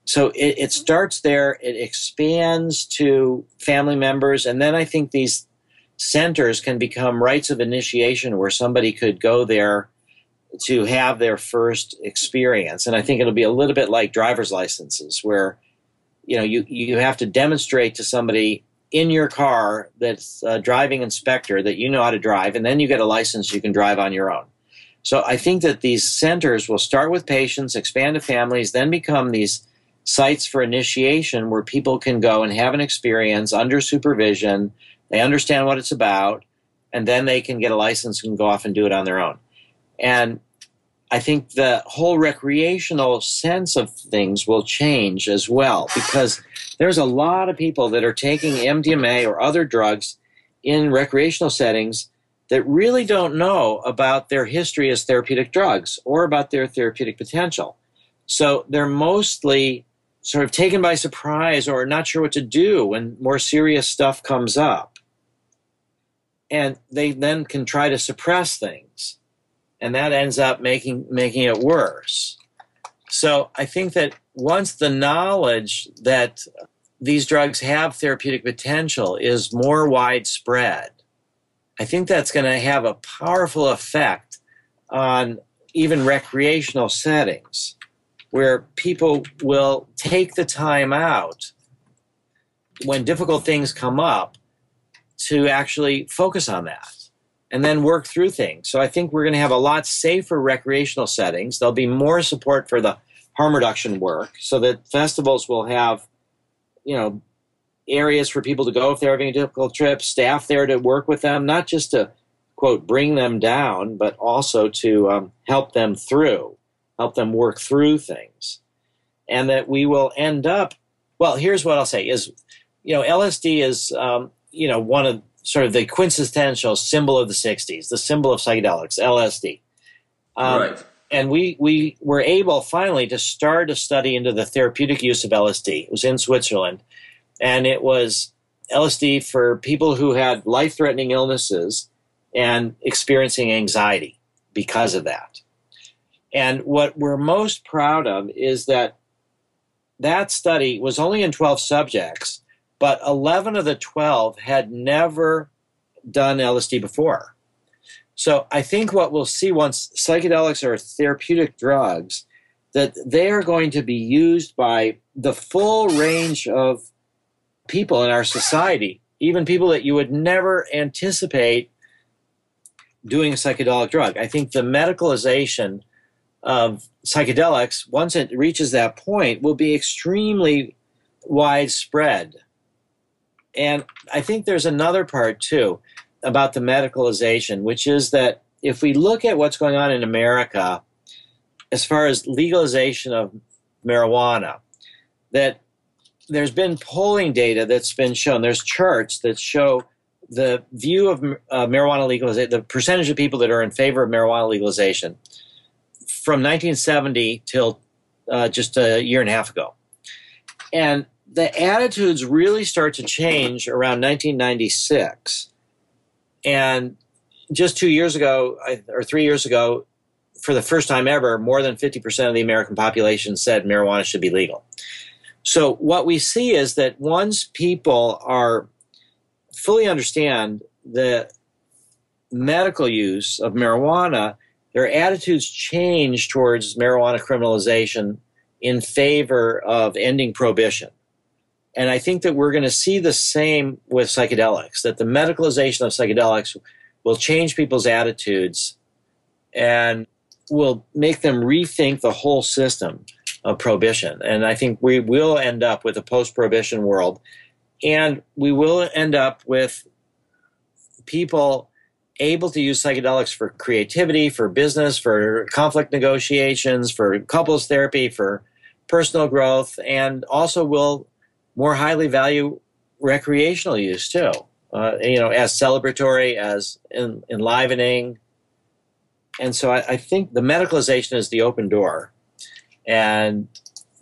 So it starts there, it expands to family members, and then I think these centers can become rites of initiation where somebody could go there to have their first experience. And I think it'll be a little bit like driver's licenses where, you have to demonstrate to somebody in your car that's a driving inspector that you know how to drive, and then you get a license you can drive on your own. So I think that these centers will start with patients, expand to families, then become these sites for initiation where people can go and have an experience under supervision. They understand what it's about, and then they can get a license and go off and do it on their own. And I think the whole recreational sense of things will change as well, because there's a lot of people that are taking MDMA or other drugs in recreational settings that really don't know about their history as therapeutic drugs or about their therapeutic potential. So they're mostly sort of taken by surprise or not sure what to do when more serious stuff comes up. And they then can try to suppress things. And that ends up making it worse. So I think that once the knowledge that these drugs have therapeutic potential is more widespread, I think that's going to have a powerful effect on even recreational settings, where people will take the time out when difficult things come up to actually focus on that and then work through things. So I think we're going to have a lot safer recreational settings. There'll be more support for the harm reduction work so that festivals will have, areas for people to go if they're having a difficult trip, staff there to work with them, not just to, quote, bring them down, but also to help them work through things. And that we will end up, well, here's what I'll say is, LSD is, one of sort of the quintessential symbol of the 60s, the symbol of psychedelics, LSD. Right. And we were able finally to start a study into the therapeutic use of LSD. It was in Switzerland. And it was LSD for people who had life-threatening illnesses and experiencing anxiety because of that. And what we're most proud of is that study was only in 12 subjects, but 11 of the 12 had never done LSD before. So I think what we'll see once psychedelics are therapeutic drugs, that they are going to be used by the full range of people in our society, even people that you would never anticipate doing a psychedelic drug. I think the medicalization of psychedelics, once it reaches that point, will be extremely widespread. And I think there's another part, too, about the medicalization, which is that if we look at what's going on in America as far as legalization of marijuana, that there's been polling data that's been shown, there's charts that show the view of marijuana legalization, the percentage of people that are in favor of marijuana legalization from 1970 till just a year and a half ago. And the attitudes really start to change around 1996. And just 2 years ago, or 3 years ago, for the first time ever, more than 50% of the American population said marijuana should be legal. So what we see is that once people fully understand the medical use of marijuana, their attitudes change towards marijuana criminalization in favor of ending prohibition. And I think that we're going to see the same with psychedelics, that the medicalization of psychedelics will change people's attitudes and will make them rethink the whole system of prohibition. And I think we will end up with a post-prohibition world, and we will end up with people able to use psychedelics for creativity, for business, for conflict negotiations, for couples therapy, for personal growth, and also will more highly value recreational use too, as celebratory, as enlivening. And so I think the medicalization is the open door, and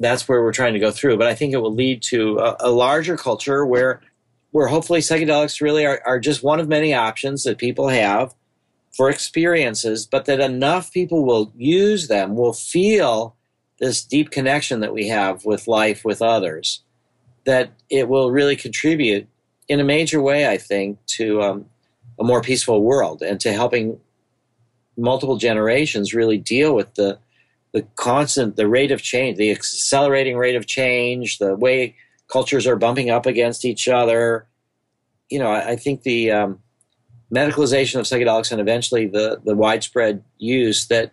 that's where we're trying to go through. But I think it will lead to a larger culture where hopefully psychedelics really are just one of many options that people have for experiences, but that enough people will use them, will feel this deep connection that we have with life, with others, that it will really contribute in a major way, I think, to a more peaceful world and to helping multiple generations really deal with the rate of change, the accelerating rate of change, the way cultures are bumping up against each other. I think the medicalization of psychedelics and eventually the widespread use, that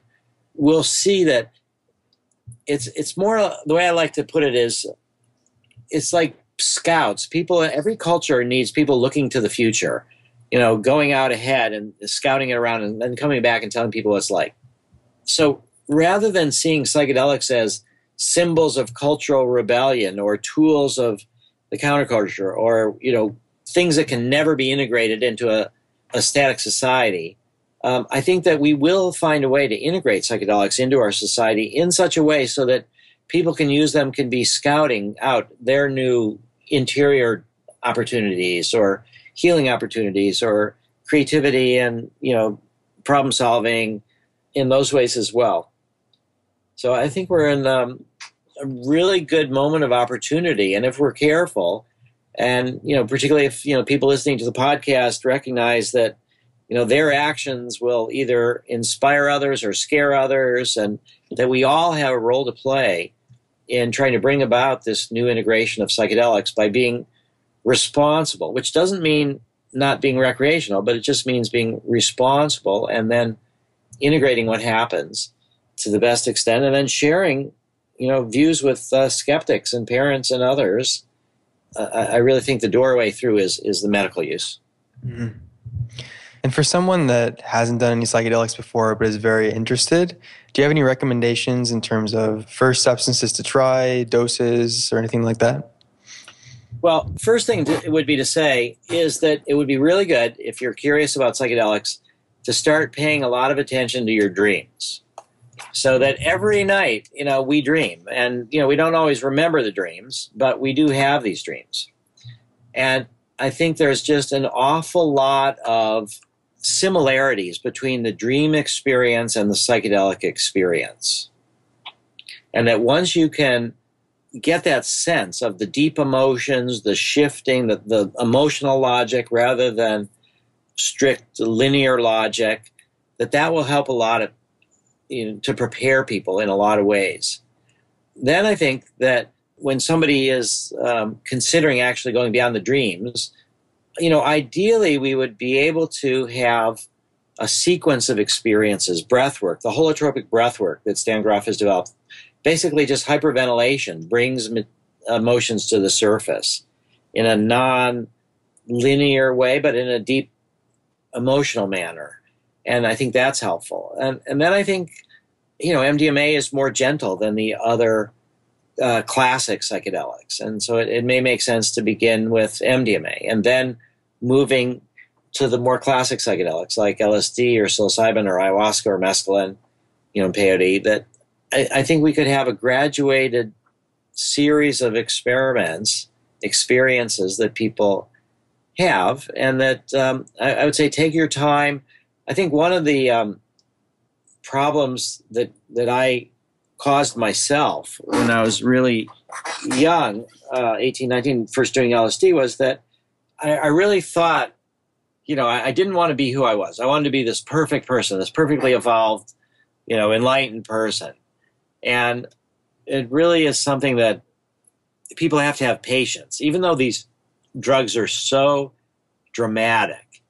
we'll see that it's more, the way I like to put it is, it's like scouts. Every culture needs people looking to the future, going out ahead and scouting it around and then coming back and telling people what it's like. So rather than seeing psychedelics as symbols of cultural rebellion or tools of the counterculture or, things that can never be integrated into a static society, I think that we will find a way to integrate psychedelics into our society in such a way so that people can use them, can be scouting out their new interior opportunities or healing opportunities or creativity and, problem solving in those ways as well. So I think we're in a really good moment of opportunity. And if we're careful, and, particularly if, people listening to the podcast recognize that, their actions will either inspire others or scare others, and that we all have a role to play in trying to bring about this new integration of psychedelics by being responsible, which doesn't mean not being recreational, but it just means being responsible and then integrating what happens to the best extent and then sharing, views with skeptics and parents and others. I really think the doorway through is the medical use. Mm-hmm. And for someone that hasn't done any psychedelics before but is very interested, do you have any recommendations in terms of first substances to try, doses, or anything like that? Well, first thing would be to say is that it would be really good, if you're curious about psychedelics, to start paying a lot of attention to your dreams. So that every night, we dream. And, we don't always remember the dreams, but we do have these dreams. And I think there's just an awful lot of similarities between the dream experience and the psychedelic experience. And that once you can get that sense of the deep emotions, the shifting, the emotional logic rather than strict linear logic, that will help a lot of, to prepare people in a lot of ways. Then I think that when somebody is considering actually going beyond the dreams, ideally we would be able to have a sequence of experiences, breath work, the holotropic breath work that Stan Grof has developed. Basically just hyperventilation brings emotions to the surface in a non-linear way, but in a deep emotional manner. And I think that's helpful. And then I think, MDMA is more gentle than the other classic psychedelics. And so it may make sense to begin with MDMA and then moving to the more classic psychedelics like LSD or Psilocybin or ayahuasca or mescaline, peyote, that I think we could have a graduated series of experiences that people have, and that I would say take your time. I think one of the problems that I caused myself when I was really young, 18, 19, first doing LSD, was that I really thought, I didn't want to be who I was. I wanted to be this perfect person, this perfectly evolved enlightened person. And it really is something that people have to have patience, even though these drugs are so dramatic.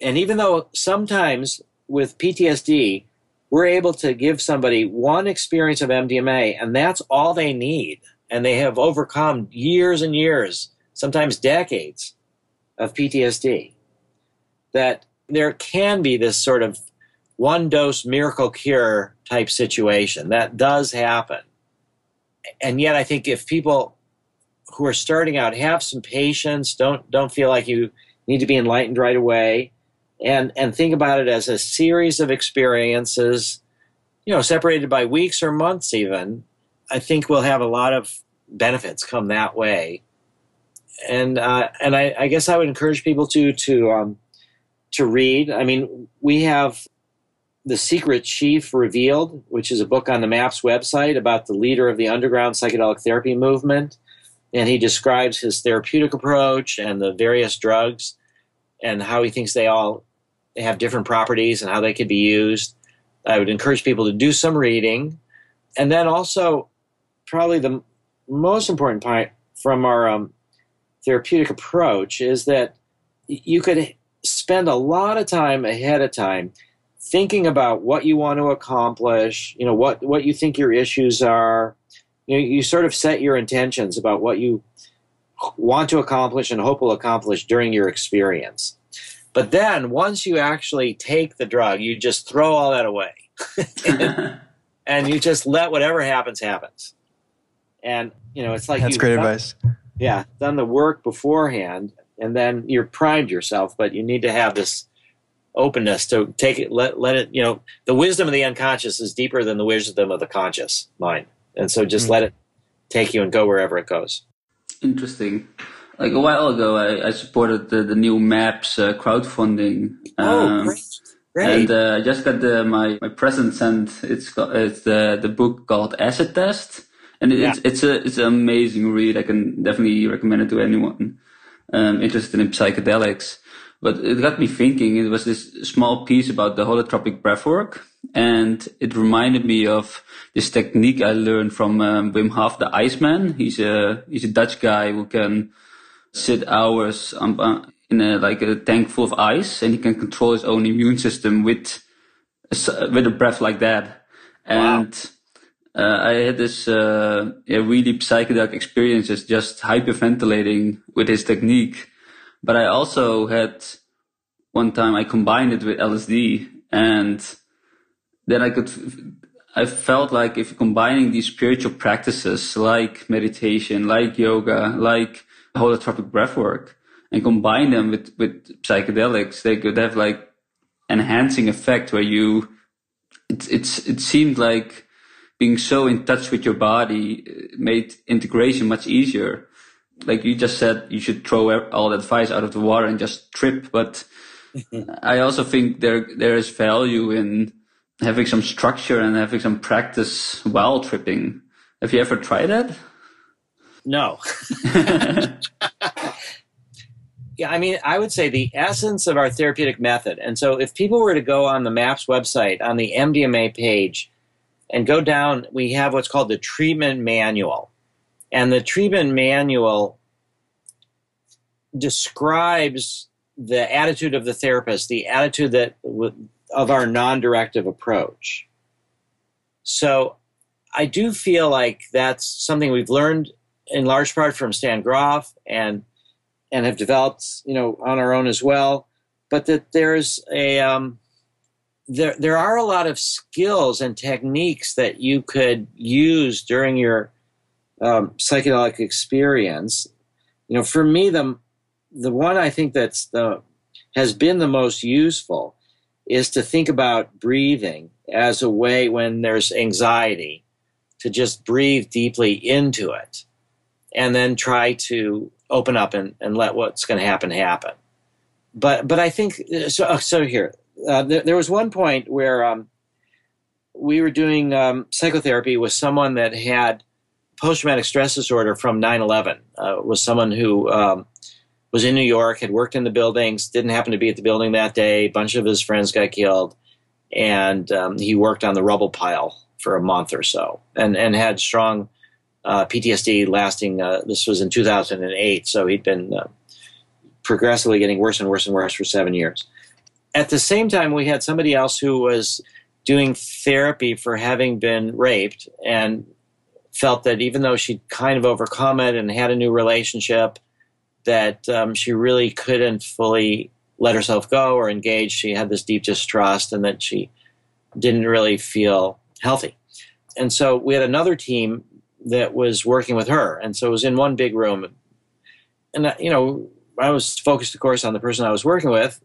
And even though sometimes with PTSD, we're able to give somebody one experience of MDMA, and that's all they need. And they have overcome years and years, sometimes decades of PTSD. That there can be this sort of one-dose miracle cure type situation. That does happen. And yet I think if people who are starting out have some patience, don't feel like you need to be enlightened right away, and think about it as a series of experiences, separated by weeks or months even, I think we'll have a lot of benefits come that way. And I guess I would encourage people to read. I mean, we have The Secret Chief Revealed, which is a book on the MAPS website about the leader of the underground psychedelic therapy movement. And he describes his therapeutic approach and the various drugs and how he thinks they all have different properties and how they could be used. I would encourage people to do some reading. And then also, probably the most important part from our therapeutic approach is that you could spend a lot of time ahead of time thinking about what you want to accomplish, what you think your issues are. You sort of set your intentions about what you want to accomplish and hope will accomplish during your experience. But then once you actually take the drug, you just throw all that away. and you just let whatever happens, happens. And, it's like that's great advice. Yeah, done the work beforehand, and then you're primed yourself, but you need to have this openness to take it, let it, the wisdom of the unconscious is deeper than the wisdom of the conscious mind. And so just let it take you and go wherever it goes. Interesting. Like a while ago, I supported the new MAPS crowdfunding. Great. And I just got my present sent. It's the book called Acid Test. And it's an amazing read. I can definitely recommend it to anyone interested in psychedelics. But it got me thinking. It was this small piece about the holotropic breathwork, and it reminded me of this technique I learned from Wim Hof, the Iceman. He's a Dutch guy who can sit hours in a tank full of ice, and he can control his own immune system with a breath like that. And I had this really psychedelic experiences, just hyperventilating with his technique. But I also had one time I combined it with LSD, and then I felt like if combining these spiritual practices like meditation, like yoga, like holotropic breathwork, and combine them with psychedelics, they could have like enhancing effect where it seemed like being so in touch with your body made integration much easier. Like you just said, you should throw all that advice out of the water and just trip. But I also think there is value in having some structure and having some practice while tripping. Have you ever tried that? No. Yeah, I mean, I would say the essence of our therapeutic method. And so if people were to go on the MAPS website, on the MDMA page, and go down, we have what's called the treatment manual. And the treatment manual describes the attitude of the therapist, the attitude of our non-directive approach. So I do feel like that's something we've learned in large part from Stan Grof and have developed, on our own as well. But that there's there are a lot of skills and techniques that you could use during your psychedelic experience. For me, the one I think has been the most useful is to think about breathing as a way when there's anxiety to just breathe deeply into it and then try to open up and let what's going to happen. But I think so here. There was one point where we were doing psychotherapy with someone that had post-traumatic stress disorder from 9/11. Was someone who was in New York, had worked in the buildings, didn't happen to be at the building that day. A bunch of his friends got killed. and he worked on the rubble pile for a month or so, and had strong PTSD lasting. This was in 2008, so he'd been progressively getting worse and worse and worse for 7 years. At the same time, we had somebody else who was doing therapy for having been raped and felt that even though she'd kind of overcome it and had a new relationship, that she really couldn't fully let herself go or engage. She had this deep distrust, and that she didn't really feel healthy. And so we had another team that was working with her. And so it was in one big room. And, I was focused, of course, on the person I was working with.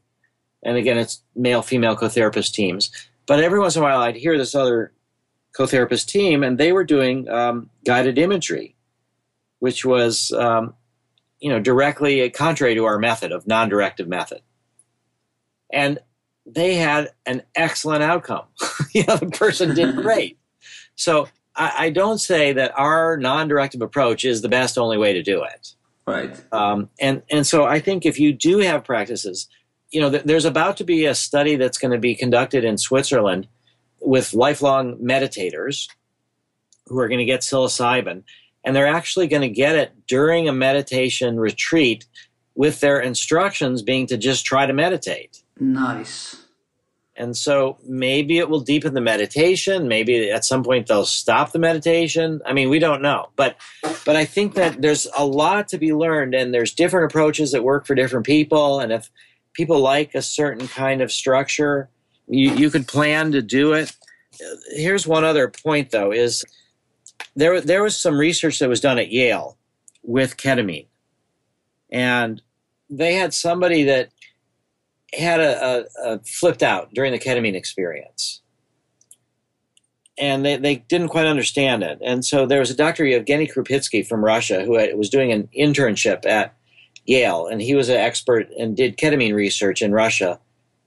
And again, it's male-female co-therapist teams. But every once in a while, I'd hear this other co-therapist team, and they were doing guided imagery, which was, directly contrary to our method of non-directive method. And they had an excellent outcome. The person did great. So I don't say that our non-directive approach is the best only way to do it. Right. And so I think if you do have practices, there's about to be a study that's going to be conducted in Switzerland with lifelong meditators who are going to get psilocybin, and they're actually going to get it during a meditation retreat, with their instructions being to just try to meditate. Nice. And so maybe it will deepen the meditation. Maybe at some point they'll stop the meditation. I mean, we don't know. But I think that there's a lot to be learned, and there's different approaches that work for different people. And if people like a certain kind of structure, you could plan to do it. Here's one other point, though, is there was some research that was done at Yale with ketamine. And they had somebody that had a flipped out during the ketamine experience. And they didn't quite understand it. And so there was a Dr. Yevgeny Krupitsky from Russia who was doing an internship at Yale. And he was an expert and did ketamine research in Russia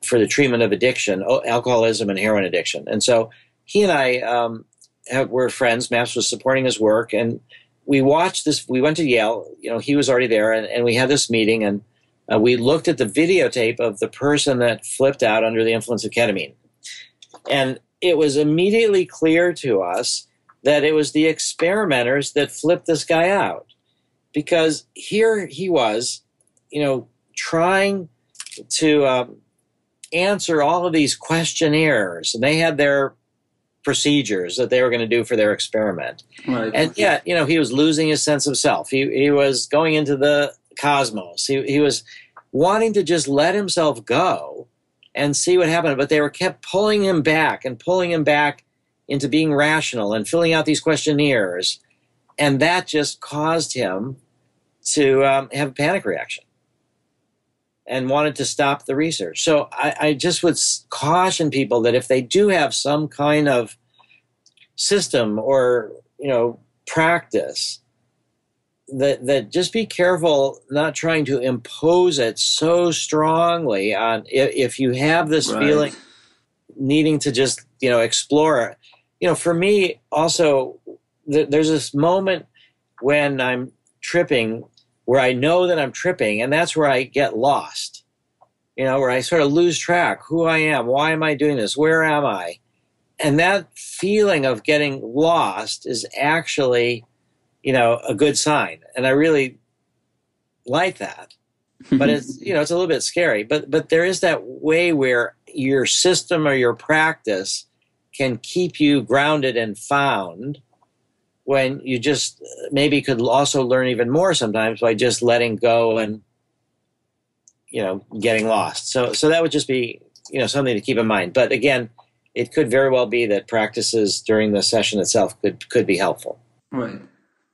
for the treatment of addiction, alcoholism and heroin addiction. And so he and I were friends. MAPS was supporting his work. And we watched this. We went to Yale. He was already there. And we had this meeting. And we looked at the videotape of the person that flipped out under the influence of ketamine. And it was immediately clear to us that it was the experimenters that flipped this guy out. Because here he was, trying to answer all of these questionnaires. And they had their procedures that they were going to do for their experiment. Right. And yet, he was losing his sense of self. He was going into the cosmos. He was wanting to just let himself go and see what happened, but they kept pulling him back into being rational and filling out these questionnaires, and that just caused him to have a panic reaction and wanted to stop the research. So I just would caution people that if they do have some kind of system or practice, that just be careful not trying to impose it so strongly on. If you have this feeling needing to just explore, for me also there's this moment when I'm tripping where I know that I'm tripping, and that's where I get lost, where I sort of lose track who I am, why am I doing this, where am I? And that feeling of getting lost is actually a good sign. And I really like that. But it's, it's a little bit scary. But there is that way where your system or your practice can keep you grounded and found, when you just maybe could also learn even more sometimes by just letting go and, getting lost. So that would just be, something to keep in mind. But again, it could very well be that practices during the session itself could be helpful. Right.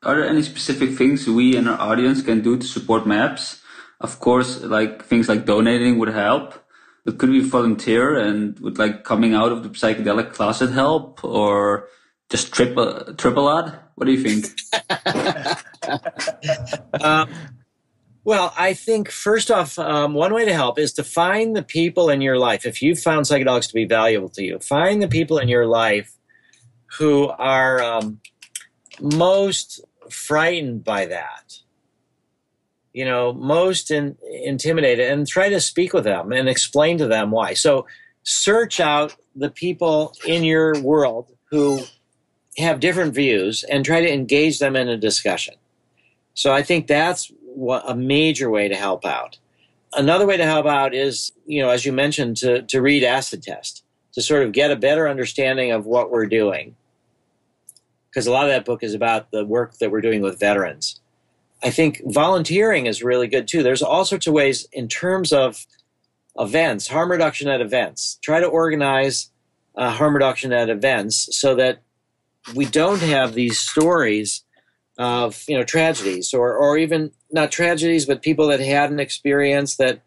Are there any specific things we and our audience can do to support MAPS? Of course, things like donating would help. But could we volunteer, and would coming out of the psychedelic closet help, or just trip a lot? What do you think? Well, I think first off, one way to help is to find the people in your life. If you've found psychedelics to be valuable to you, find the people in your life who are most frightened by that, most intimidated, and try to speak with them and explain to them why. So search out the people in your world who have different views and try to engage them in a discussion. So I think that's a major way to help out. Another way to help out is, as you mentioned, to read Acid Test, to sort of get a better understanding of what we're doing. Because a lot of that book is about the work that we're doing with veterans. I think volunteering is really good too. There's all sorts of ways in terms of events, harm reduction at events. Try to organize harm reduction at events so that we don't have these stories of tragedies or even not tragedies, but people that had an experience that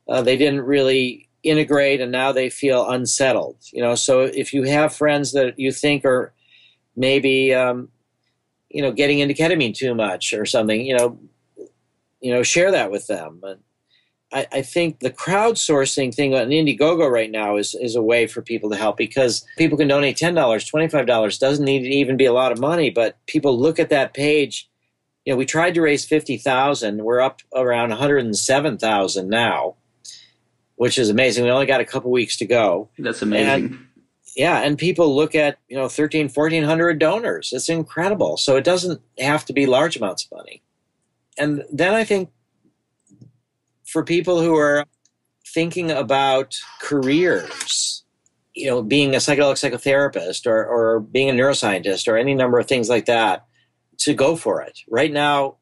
they didn't really integrate and now they feel unsettled. So if you have friends that you think are maybe getting into ketamine too much or something, share that with them. And I think the crowdsourcing thing on Indiegogo right now is a way for people to help, because people can donate $10, $25. Doesn't need to even be a lot of money, but people look at that page. We tried to raise $50,000. We're up around $107,000 now, which is amazing. We only got a couple weeks to go. That's amazing. And people look at 1,400 donors. It's incredible. So it doesn't have to be large amounts of money. And then I think for people who are thinking about careers, being a psychedelic psychotherapist or being a neuroscientist or any number of things like that, to go for it. Right now,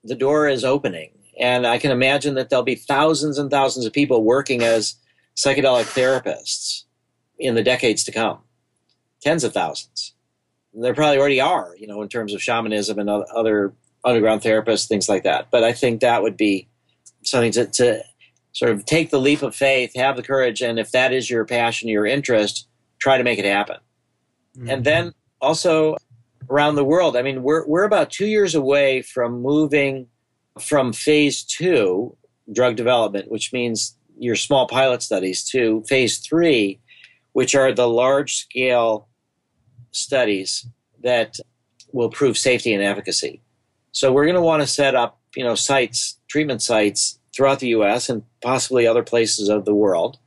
the door is opening. And I can imagine that there'll be thousands and thousands of people working as psychedelic therapists in the decades to come. Tens of thousands. And there probably already are, in terms of shamanism and other underground therapists, things like that. But I think that would be something to sort of take the leap of faith, have the courage, and if that is your passion, your interest, try to make it happen. Mm-hmm. And then also around the world, I mean, we're about 2 years away from moving from phase 2, drug development, which means your small pilot studies, to phase 3, which are the large-scale studies that will prove safety and efficacy. So we're going to want to set up, sites, treatment sites throughout the U.S. and possibly other places of the world.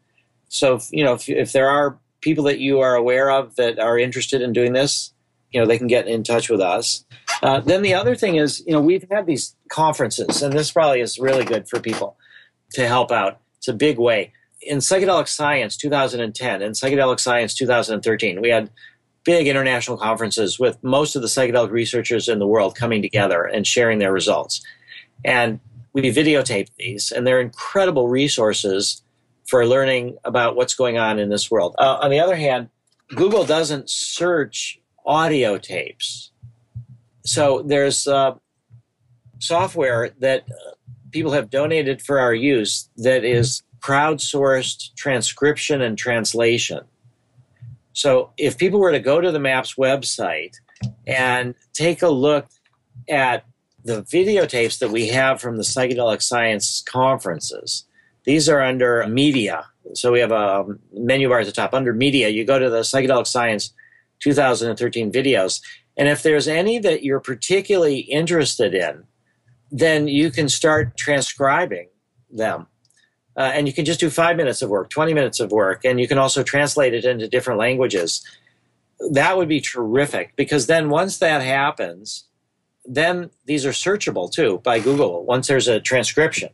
So, if there are people that you are aware of that are interested in doing this, they can get in touch with us. Then the other thing is, we've had these conferences, and this probably is really good for people to help out. It's a big way. In Psychedelic Science 2010 and Psychedelic Science 2013, we had big international conferences with most of the psychedelic researchers in the world coming together and sharing their results. And we videotaped these, and they're incredible resources for learning about what's going on in this world. On the other hand, Google doesn't search audio tapes. So there's software that people have donated for our use that is crowdsourced transcription and translation. So if people were to go to the MAPS website and take a look at the videotapes that we have from the Psychedelic Science conferences, these are under media. So we have a menu bar at the top. Under media, you go to the Psychedelic Science 2013 videos. And if there's any that you're particularly interested in, then you can start transcribing them. And you can just do 5 minutes of work, 20 minutes of work, and you can also translate it into different languages. That would be terrific, because then once that happens, then these are searchable too by Google once there's a transcription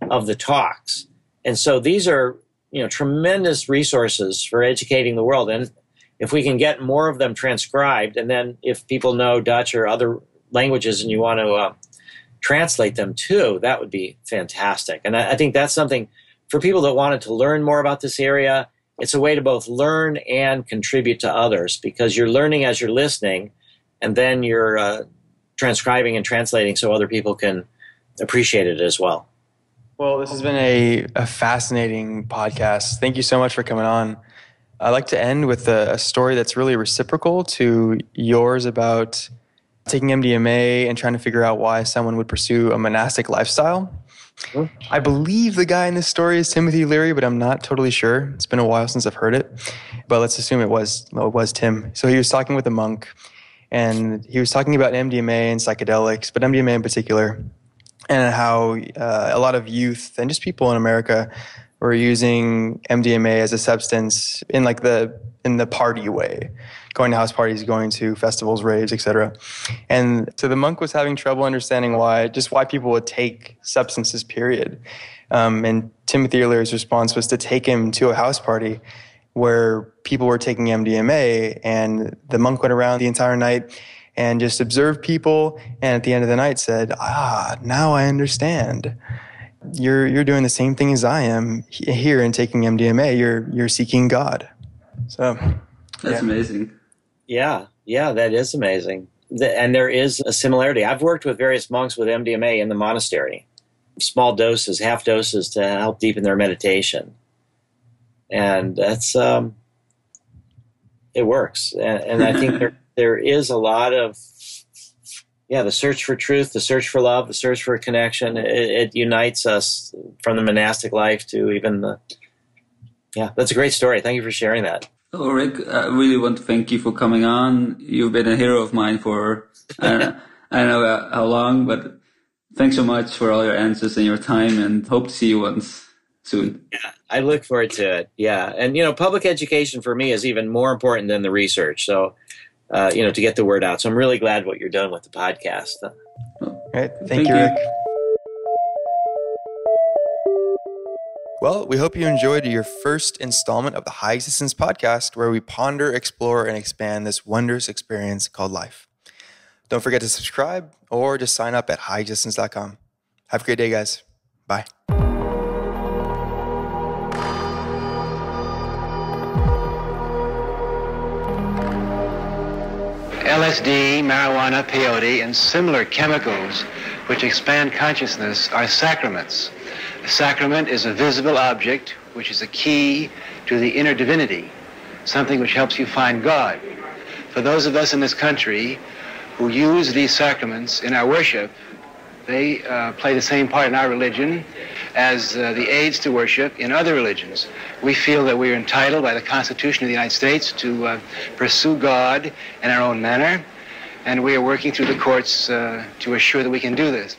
of the talks. And so these are, tremendous resources for educating the world. And if we can get more of them transcribed, and then if people know Dutch or other languages and you want to translate them too, that would be fantastic. And I think that's something for people that wanted to learn more about this area. It's a way to both learn and contribute to others, because you're learning as you're listening, and then you're transcribing and translating so other people can appreciate it as well. Well, this has been a fascinating podcast. Thank you so much for coming on. I'd like to end with a story that's really reciprocal to yours about taking MDMA and trying to figure out why someone would pursue a monastic lifestyle. Sure. I believe the guy in this story is Timothy Leary, but I'm not totally sure. It's been a while since I've heard it, but let's assume it was Tim. So he was talking with a monk, and he was talking about MDMA and psychedelics, but MDMA in particular, and how a lot of youth and just people in America were using MDMA as a substance in like in the party way, going to house parties, going to festivals, raves, etc. And so the monk was having trouble understanding why people would take substances, period. And Timothy Leary's response was to take him to a house party where people were taking MDMA, and the monk went around the entire night and just observed people, and at the end of the night said, now I understand. You're doing the same thing as I am here in taking MDMA. You're seeking God. So that's amazing. Yeah, that is amazing. And there is a similarity. I've worked with various monks with MDMA in the monastery, small doses, half doses to help deepen their meditation. And that's, it works. And I think there is a lot of, the search for truth, the search for love, the search for connection. It unites us from the monastic life to even that's a great story. Thank you for sharing that. Oh, Rick, I really want to thank you for coming on. You've been a hero of mine for, I don't know how long, but thanks so much for all your answers and your time, and hope to see you once soon. Yeah, I look forward to it. Yeah. And, public education for me is even more important than the research. So, to get the word out. So I'm really glad what you're doing with the podcast. All right. Thank you, Rick. Well, we hope you enjoyed your first installment of the High Existence podcast, where we ponder, explore, and expand this wondrous experience called life. Don't forget to subscribe or just sign up at HighExistence.com. Have a great day, guys. Bye. LSD, marijuana, peyote, and similar chemicals which expand consciousness are sacraments. A sacrament is a visible object which is a key to the inner divinity, something which helps you find God. For those of us in this country who use these sacraments in our worship, they play the same part in our religion as the aids to worship in other religions. We feel that we are entitled by the Constitution of the United States to pursue God in our own manner, and we are working through the courts to assure that we can do this.